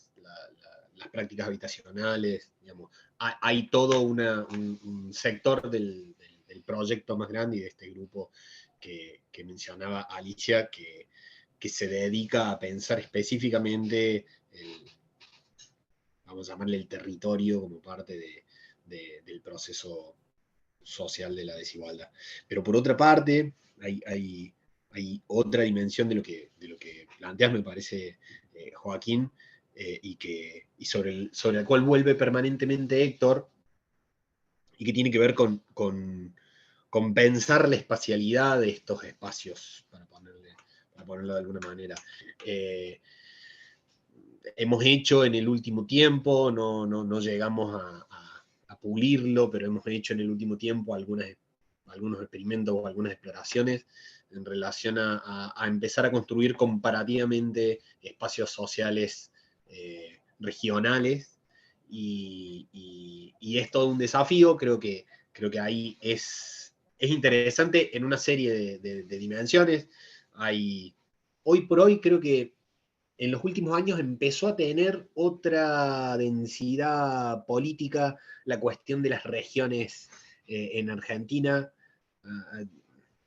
las prácticas habitacionales, digamos. Hay todo un sector del proyecto más grande y de este grupo que mencionaba Alicia, que se dedica a pensar específicamente vamos a llamarle el territorio como parte del proceso social de la desigualdad. Pero por otra parte, hay otra dimensión de lo que planteas, me parece, Joaquín, y sobre la cual vuelve permanentemente Héctor, y que tiene que ver con pensar la espacialidad de estos espacios, para ponerlo de alguna manera. Hemos hecho en el último tiempo, no llegamos a pulirlo, pero hemos hecho en el último tiempo algunos experimentos o algunas exploraciones en relación a empezar a construir comparativamente espacios sociales regionales, y es todo un desafío. Creo que ahí es interesante en una serie de dimensiones. Hoy por hoy creo que en los últimos años empezó a tener otra densidad política la cuestión de las regiones en Argentina.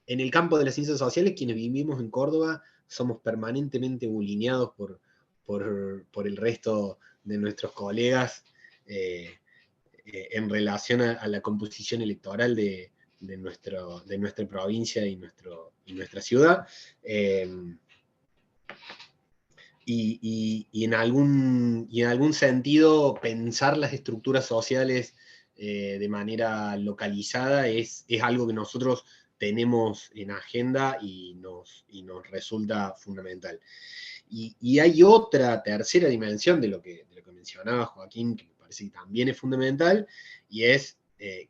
En el campo de las ciencias sociales, quienes vivimos en Córdoba somos permanentemente bulineados por el resto de nuestros colegas en relación a la composición electoral de nuestra provincia y nuestra ciudad. Y en algún sentido pensar las estructuras sociales de manera localizada es algo que nosotros tenemos en agenda y nos resulta fundamental. Y hay otra tercera dimensión de lo que mencionaba Joaquín, que me parece que también es fundamental, y es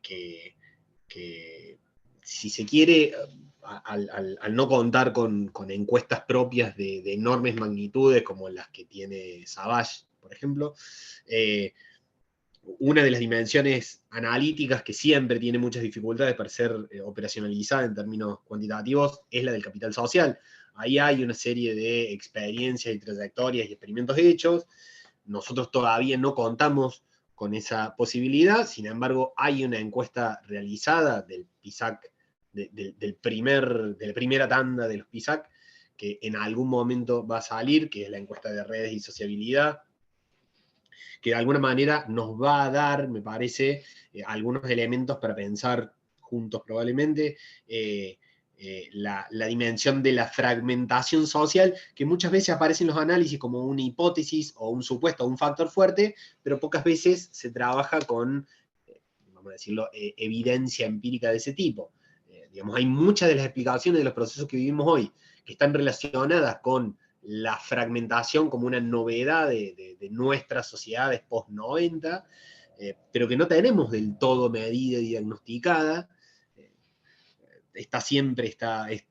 que si se quiere, al no contar con encuestas propias de enormes magnitudes como las que tiene Savage, por ejemplo, una de las dimensiones analíticas que siempre tiene muchas dificultades para ser operacionalizada en términos cuantitativos es la del capital social. Ahí hay una serie de experiencias y trayectorias y experimentos hechos. Nosotros todavía no contamos con esa posibilidad, sin embargo hay una encuesta realizada del PISAC, de la primera tanda de los PISAC, que en algún momento va a salir, que es la encuesta de redes y sociabilidad, que de alguna manera nos va a dar, me parece, algunos elementos para pensar juntos probablemente, la dimensión de la fragmentación social, que muchas veces aparece en los análisis como una hipótesis o un supuesto o un factor fuerte, pero pocas veces se trabaja con, vamos a decirlo, evidencia empírica de ese tipo. Digamos, hay muchas de las explicaciones de los procesos que vivimos hoy que están relacionadas con la fragmentación como una novedad de nuestras sociedades post-90, pero que no tenemos del todo medida y diagnosticada. Está siempre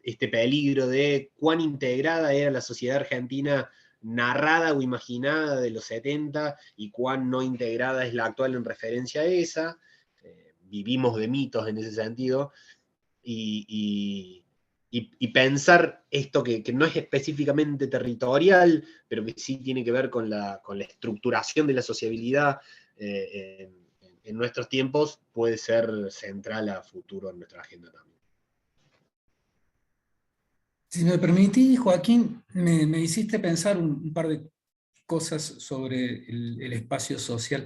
este peligro de cuán integrada era la sociedad argentina narrada o imaginada de los 70 y cuán no integrada es la actual en referencia a esa. Vivimos de mitos en ese sentido. Y pensar esto que no es específicamente territorial, pero que sí tiene que ver con la estructuración de la sociabilidad en nuestros tiempos, puede ser central a futuro en nuestra agenda también.
Si me permitís, Joaquín, me hiciste pensar un par de cosas sobre el espacio social.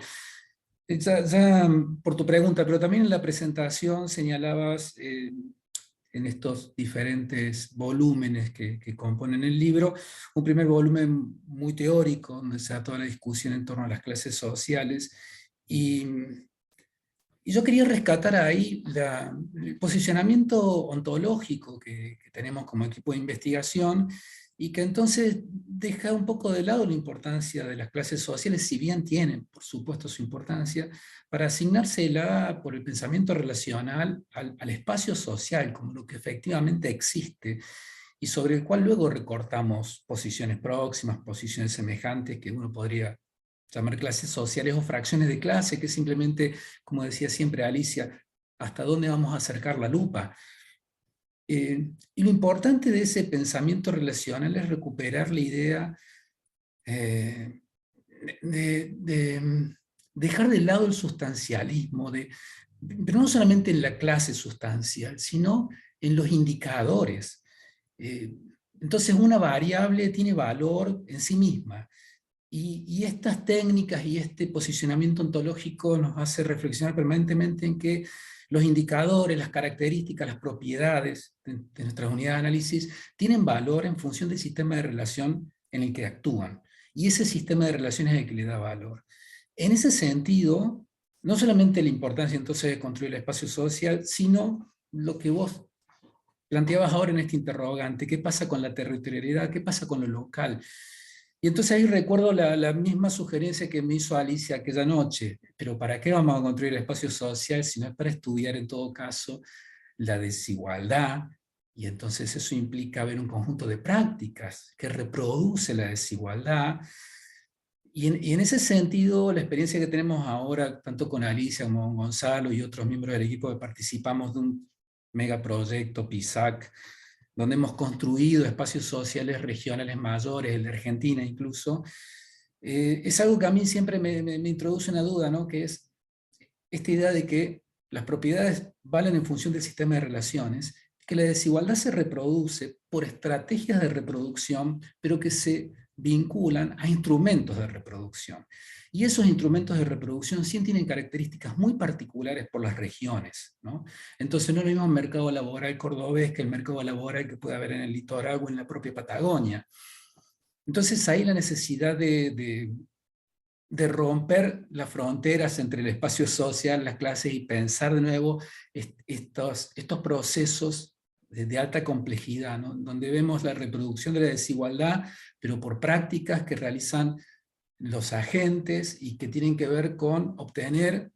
Ya por tu pregunta, pero también en la presentación señalabas en estos diferentes volúmenes que componen el libro, un primer volumen muy teórico, donde se da toda la discusión en torno a las clases sociales, y yo quería rescatar ahí el posicionamiento ontológico que tenemos como equipo de investigación, y que entonces deja un poco de lado la importancia de las clases sociales, si bien tienen, por supuesto, su importancia, para asignársela por el pensamiento relacional al espacio social, como lo que efectivamente existe, y sobre el cual luego recortamos posiciones próximas, posiciones semejantes, que uno podría llamar clases sociales o fracciones de clase, que simplemente, como decía siempre Alicia, ¿hasta dónde vamos a acercar la lupa? Y lo importante de ese pensamiento relacional es recuperar la idea de dejar de lado el sustancialismo, pero no solamente en la clase sustancial, sino en los indicadores. Entonces una variable tiene valor en sí misma, y estas técnicas y este posicionamiento ontológico nos hace reflexionar permanentemente en que los indicadores, las características, las propiedades de nuestras unidades de análisis tienen valor en función del sistema de relación en el que actúan. Y ese sistema de relaciones es el que le da valor. En ese sentido, no solamente la importancia entonces de construir el espacio social, sino lo que vos planteabas ahora en este interrogante: ¿qué pasa con la territorialidad? ¿Qué pasa con lo local? Y entonces ahí recuerdo la misma sugerencia que me hizo Alicia aquella noche: pero ¿para qué vamos a construir el espacio social si no es para estudiar en todo caso la desigualdad? Y entonces eso implica ver un conjunto de prácticas que reproduce la desigualdad. Y en ese sentido, la experiencia que tenemos ahora, tanto con Alicia como con Gonzalo y otros miembros del equipo que participamos de un megaproyecto PISAC, donde hemos construido espacios sociales regionales mayores, el de Argentina incluso, es algo que a mí siempre me introduce una duda, ¿no? Que es esta idea de que las propiedades valen en función del sistema de relaciones, que la desigualdad se reproduce por estrategias de reproducción, pero que se vinculan a instrumentos de reproducción. Y esos instrumentos de reproducción sí tienen características muy particulares por las regiones, ¿no? Entonces no es lo mismo el mercado laboral cordobés que el mercado laboral que puede haber en el litoral o en la propia Patagonia. Entonces ahí la necesidad de romper las fronteras entre el espacio social, las clases, y pensar de nuevo estos procesos de alta complejidad, ¿no? Donde vemos la reproducción de la desigualdad, pero por prácticas que realizan los agentes y que tienen que ver con obtener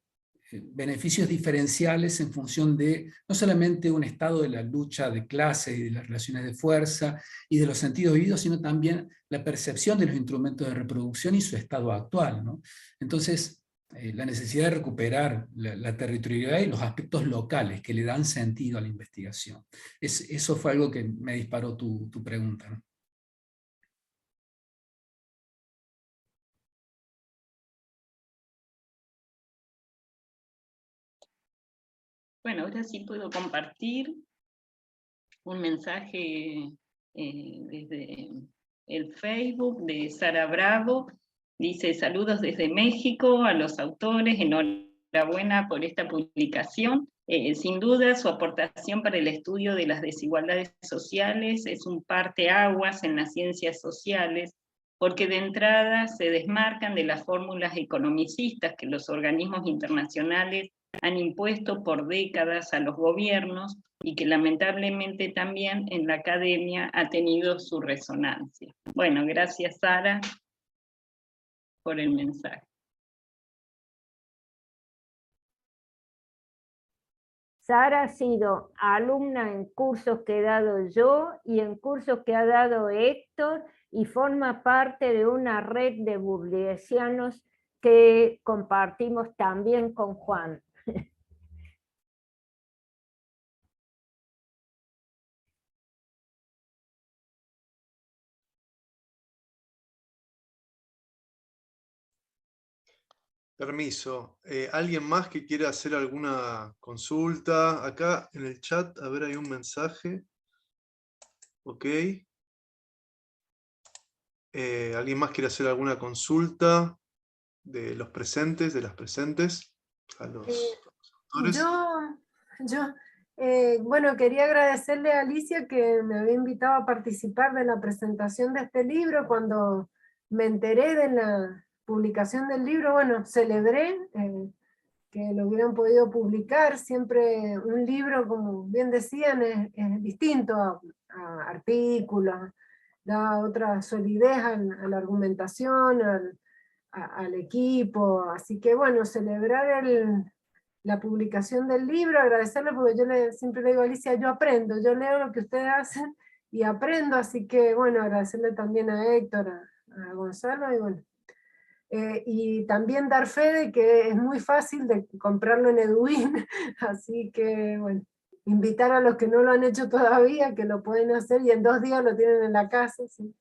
beneficios diferenciales en función de no solamente un estado de la lucha de clase y de las relaciones de fuerza y de los sentidos vividos, sino también la percepción de los instrumentos de reproducción y su estado actual, ¿no? Entonces, la necesidad de recuperar la territorialidad y los aspectos locales que le dan sentido a la investigación. Eso fue algo que me disparó tu pregunta, ¿no?
Bueno, ahora sí puedo compartir un mensaje desde el Facebook de Sara Bravo. Dice: saludos desde México a los autores, enhorabuena por esta publicación. Sin duda su aportación para el estudio de las desigualdades sociales es un parteaguas en las ciencias sociales, porque de entrada se desmarcan de las fórmulas economicistas que los organismos internacionales han impuesto por décadas a los gobiernos y que lamentablemente también en la academia ha tenido su resonancia. Bueno, gracias Sara por el mensaje.
Sara ha sido alumna en cursos que he dado yo y en cursos que ha dado Héctor, y forma parte de una red de burguesianos que compartimos también con Juan.
Permiso. ¿Alguien más que quiera hacer alguna consulta? Acá en el chat, a ver, hay un mensaje. Ok. ¿Alguien más quiere hacer alguna consulta de los presentes, de las presentes? A los autores.
Bueno, quería agradecerle a Alicia que me había invitado a participar de la presentación de este libro. Cuando me enteré de la publicación del libro, bueno, celebré que lo hubieran podido publicar. Siempre un libro, como bien decían, es distinto a artículos, da otra solidez a la argumentación, al equipo. Así que bueno, celebrar la publicación del libro, agradecerle, porque yo siempre le digo a Alicia, yo aprendo, yo leo lo que ustedes hacen y aprendo. Así que bueno, agradecerle también a Héctor, a Gonzalo, y bueno. Y también dar fe de que es muy fácil de comprarlo en Edwin, así que bueno, invitar a los que no lo han hecho todavía, que lo pueden hacer, y en 2 días lo tienen en la casa. ¿Sí?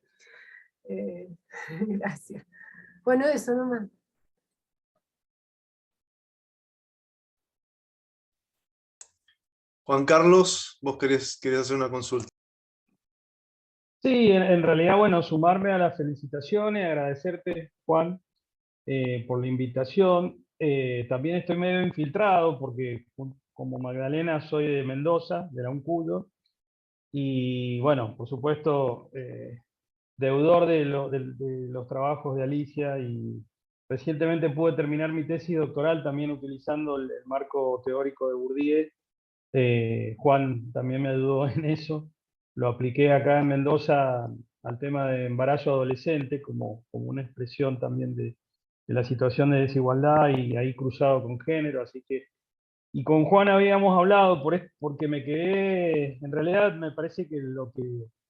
Gracias. Bueno, eso nomás.
Juan Carlos, vos querés hacer una consulta.
Sí, en realidad, bueno, sumarme a las felicitaciones, agradecerte, Juan, por la invitación. También estoy medio infiltrado porque, como Magdalena, soy de Mendoza, de la Uncuyo, y bueno, por supuesto, deudor de los trabajos de Alicia, y recientemente pude terminar mi tesis doctoral también utilizando el marco teórico de Bourdieu. Juan también me ayudó en eso. Lo apliqué acá en Mendoza al tema de embarazo adolescente como una expresión también de la situación de desigualdad, y ahí cruzado con género. Así que, y con Juan habíamos hablado porque me quedé, en realidad me parece que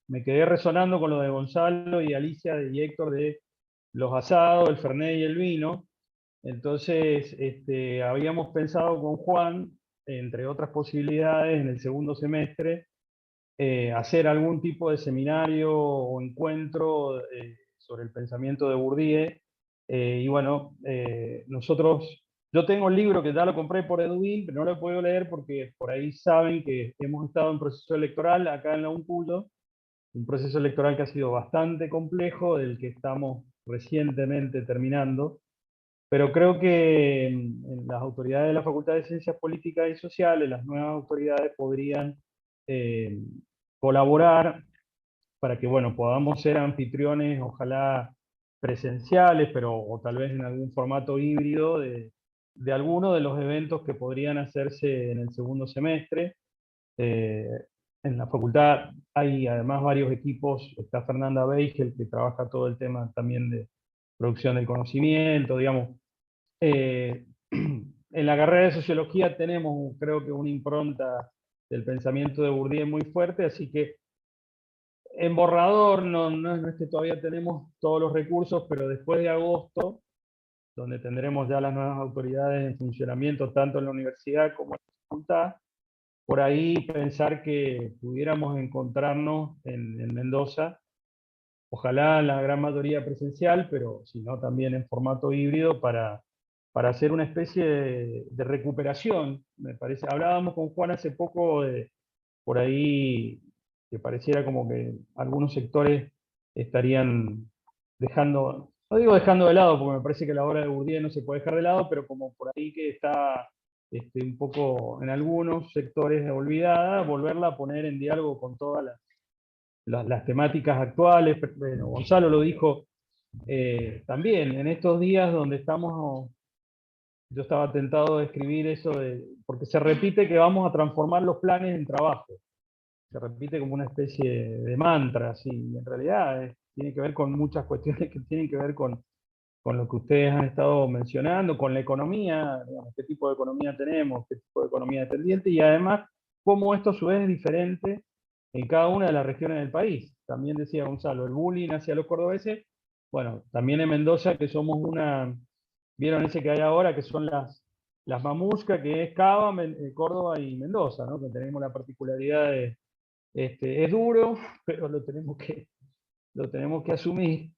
me quedé resonando con lo de Gonzalo y Alicia y Héctor, de los asados, el fernet y el vino. Entonces, habíamos pensado con Juan, entre otras posibilidades, en el segundo semestre, hacer algún tipo de seminario o encuentro sobre el pensamiento de Bourdieu. Y bueno, yo tengo el libro que ya lo compré por Edwin, pero no lo he podido leer porque por ahí saben que hemos estado en proceso electoral acá en la UNCULO, un proceso electoral que ha sido bastante complejo, del que estamos recientemente terminando. Pero creo que en las autoridades de la Facultad de Ciencias Políticas y Sociales, las nuevas autoridades podrían colaborar para que, bueno, podamos ser anfitriones, ojalá presenciales, pero o tal vez en algún formato híbrido de alguno de los eventos que podrían hacerse en el segundo semestre. En la facultad hay además varios equipos. Está Fernanda Beigel, que trabaja todo el tema también de producción del conocimiento, digamos. En la carrera de Sociología tenemos, creo que, una impronta del pensamiento de Bourdieu muy fuerte, así que en borrador no es que todavía tenemos todos los recursos, pero después de agosto, donde tendremos ya las nuevas autoridades en funcionamiento, tanto en la universidad como en la facultad, por ahí pensar que pudiéramos encontrarnos en Mendoza, ojalá la gran mayoría presencial, pero si no también en formato híbrido, para hacer una especie de recuperación, me parece. Hablábamos con Juan hace poco por ahí que pareciera como que algunos sectores estarían dejando, no digo dejando de lado, porque me parece que la obra de Bourdieu no se puede dejar de lado, pero como por ahí que está un poco en algunos sectores olvidada, volverla a poner en diálogo con todas las temáticas actuales. Bueno, Gonzalo lo dijo también, en estos días donde estamos, yo estaba tentado de escribir eso, porque se repite que vamos a transformar los planes en trabajo. Se repite como una especie de mantra, así, y en realidad tiene que ver con muchas cuestiones que tienen que ver con lo que ustedes han estado mencionando, con la economía, digamos, qué tipo de economía tenemos, qué tipo de economía dependiente, y además cómo esto a su vez es diferente en cada una de las regiones del país. También decía Gonzalo, el bullying hacia los cordobeses, bueno, también en Mendoza, que somos vieron ese que hay ahora, que son las mamuscas, que es Cava, Córdoba y Mendoza, ¿no? Que tenemos la particularidad de, es duro, pero lo tenemos que asumir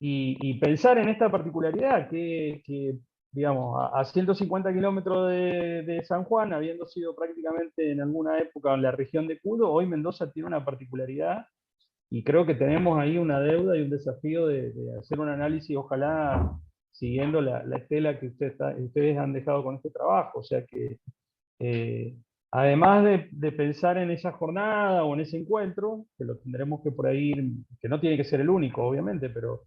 y pensar en esta particularidad que digamos, a 150 kilómetros de San Juan, habiendo sido prácticamente en alguna época en la región de Cudo, hoy Mendoza tiene una particularidad y creo que tenemos ahí una deuda y un desafío de hacer un análisis, ojalá siguiendo la estela que ustedes han dejado con este trabajo. O sea que eh, además de pensar en esa jornada o en ese encuentro, que lo tendremos que por ahí, que no tiene que ser el único, obviamente, pero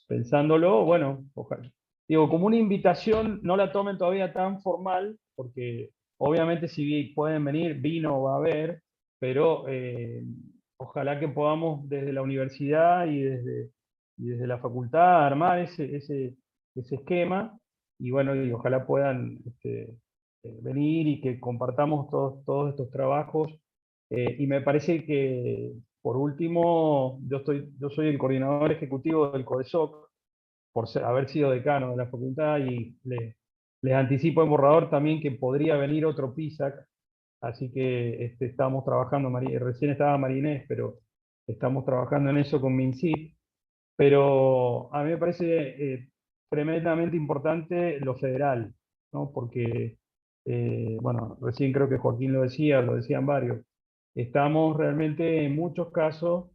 pensándolo, bueno, ojalá. Digo, como una invitación, no la tomen todavía tan formal, porque obviamente si pueden venir, vino va a haber, pero ojalá que podamos desde la universidad y desde la facultad armar ese esquema, y bueno, y ojalá puedan venir y que compartamos todos estos trabajos. Y me parece que, por último, yo soy el coordinador ejecutivo del CODESOC, por haber sido decano de la facultad, y les anticipo en borrador también que podría venir otro PISAC, así que estamos trabajando, recién estaba Marinés, pero estamos trabajando en eso con MinSIT, pero a mí me parece tremendamente importante lo federal, ¿no? Porque, bueno, recién creo que Joaquín lo decía, lo decían varios, estamos realmente en muchos casos,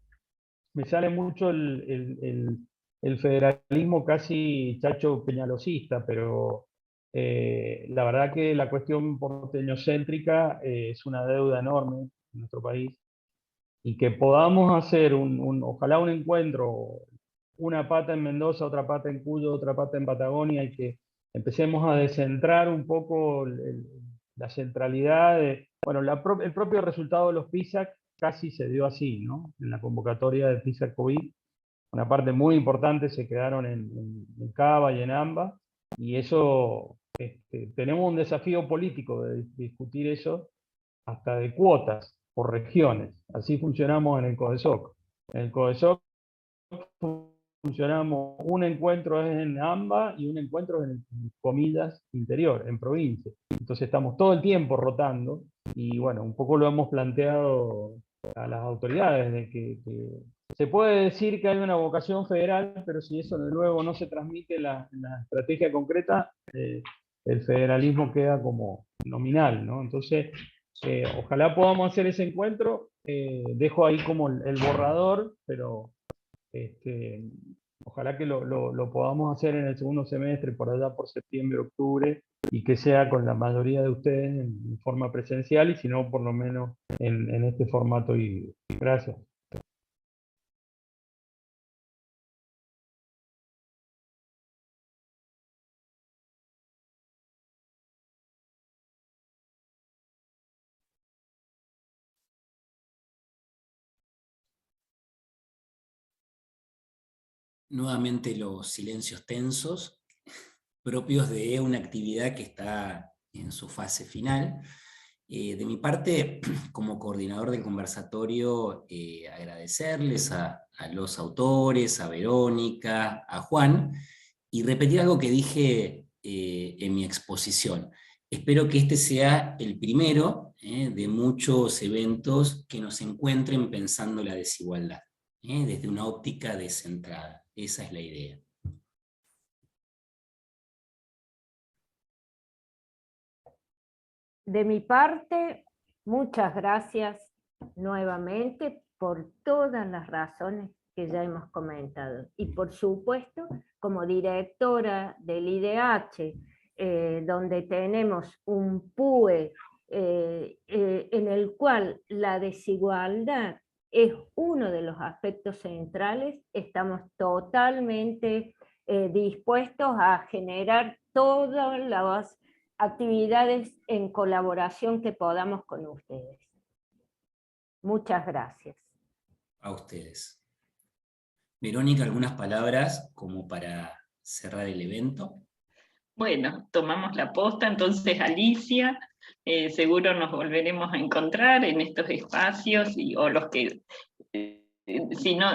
me sale mucho el federalismo casi chacho peñalosista, pero la verdad que la cuestión porteñocéntrica es una deuda enorme en nuestro país, y que podamos hacer ojalá un encuentro, una pata en Mendoza, otra pata en Cuyo, otra pata en Patagonia, y que empecemos a descentrar un poco la centralidad bueno, el propio resultado de los PISAC casi se dio así, ¿no? En la convocatoria de PISAC COVID, una parte muy importante se quedaron en Cava y en AMBA, y eso, tenemos un desafío político de discutir eso, hasta de cuotas por regiones. Así funcionamos en el CODESOC. En el CODESOC funcionamos, un encuentro es en AMBA y un encuentro es en comillas interior, en provincia. Entonces estamos todo el tiempo rotando, y bueno, un poco lo hemos planteado a las autoridades, de que se puede decir que hay una vocación federal, pero si eso luego no se transmite en la estrategia concreta, el federalismo queda como nominal, ¿no? Entonces, ojalá podamos hacer ese encuentro. Dejo ahí como el borrador, pero ojalá que lo podamos hacer en el segundo semestre, por allá por septiembre, octubre, y que sea con la mayoría de ustedes en forma presencial, y si no, por lo menos en este formato híbrido. Gracias.
Nuevamente los silencios tensos, propios de una actividad que está en su fase final. De mi parte, como coordinador del conversatorio, agradecerles a los autores, a Verónica, a Juan, y repetir algo que dije en mi exposición. Espero que este sea el primero de muchos eventos que nos encuentren pensando la desigualdad, desde una óptica descentrada. Esa es la idea.
De mi parte, muchas gracias nuevamente por todas las razones que ya hemos comentado. Y por supuesto, como directora del IDH, donde tenemos un PUE en el cual la desigualdad es uno de los aspectos centrales, estamos totalmente dispuestos a generar todas las actividades en colaboración que podamos con ustedes. Muchas gracias.
A ustedes. Verónica, algunas palabras como para cerrar el evento.
Bueno, tomamos la posta, entonces Alicia, seguro nos volveremos a encontrar en estos espacios, o los que, si no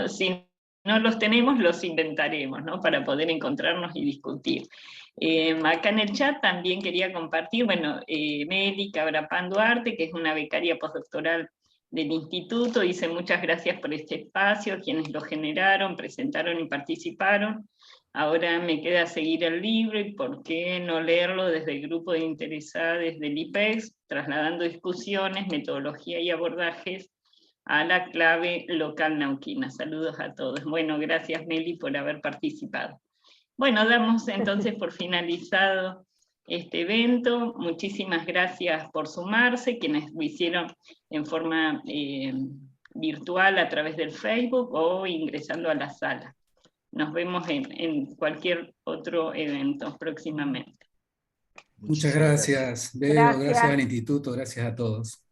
los tenemos, los inventaremos, ¿no? Para poder encontrarnos y discutir. Acá en el chat también quería compartir, bueno, Meli Cabrapán Duarte, que es una becaria postdoctoral del instituto, dice muchas gracias por este espacio, quienes lo generaron, presentaron y participaron. Ahora me queda seguir el libro y por qué no leerlo desde el grupo de interesados del IPEX, trasladando discusiones, metodología y abordajes a la clave local nauquina. Saludos a todos. Bueno, gracias Meli por haber participado. Bueno, damos entonces por finalizado este evento. Muchísimas gracias por sumarse, quienes lo hicieron en forma virtual a través del Facebook o ingresando a la sala. Nos vemos en cualquier otro evento próximamente.
Muchas gracias, Vero, gracias al instituto, gracias a todos.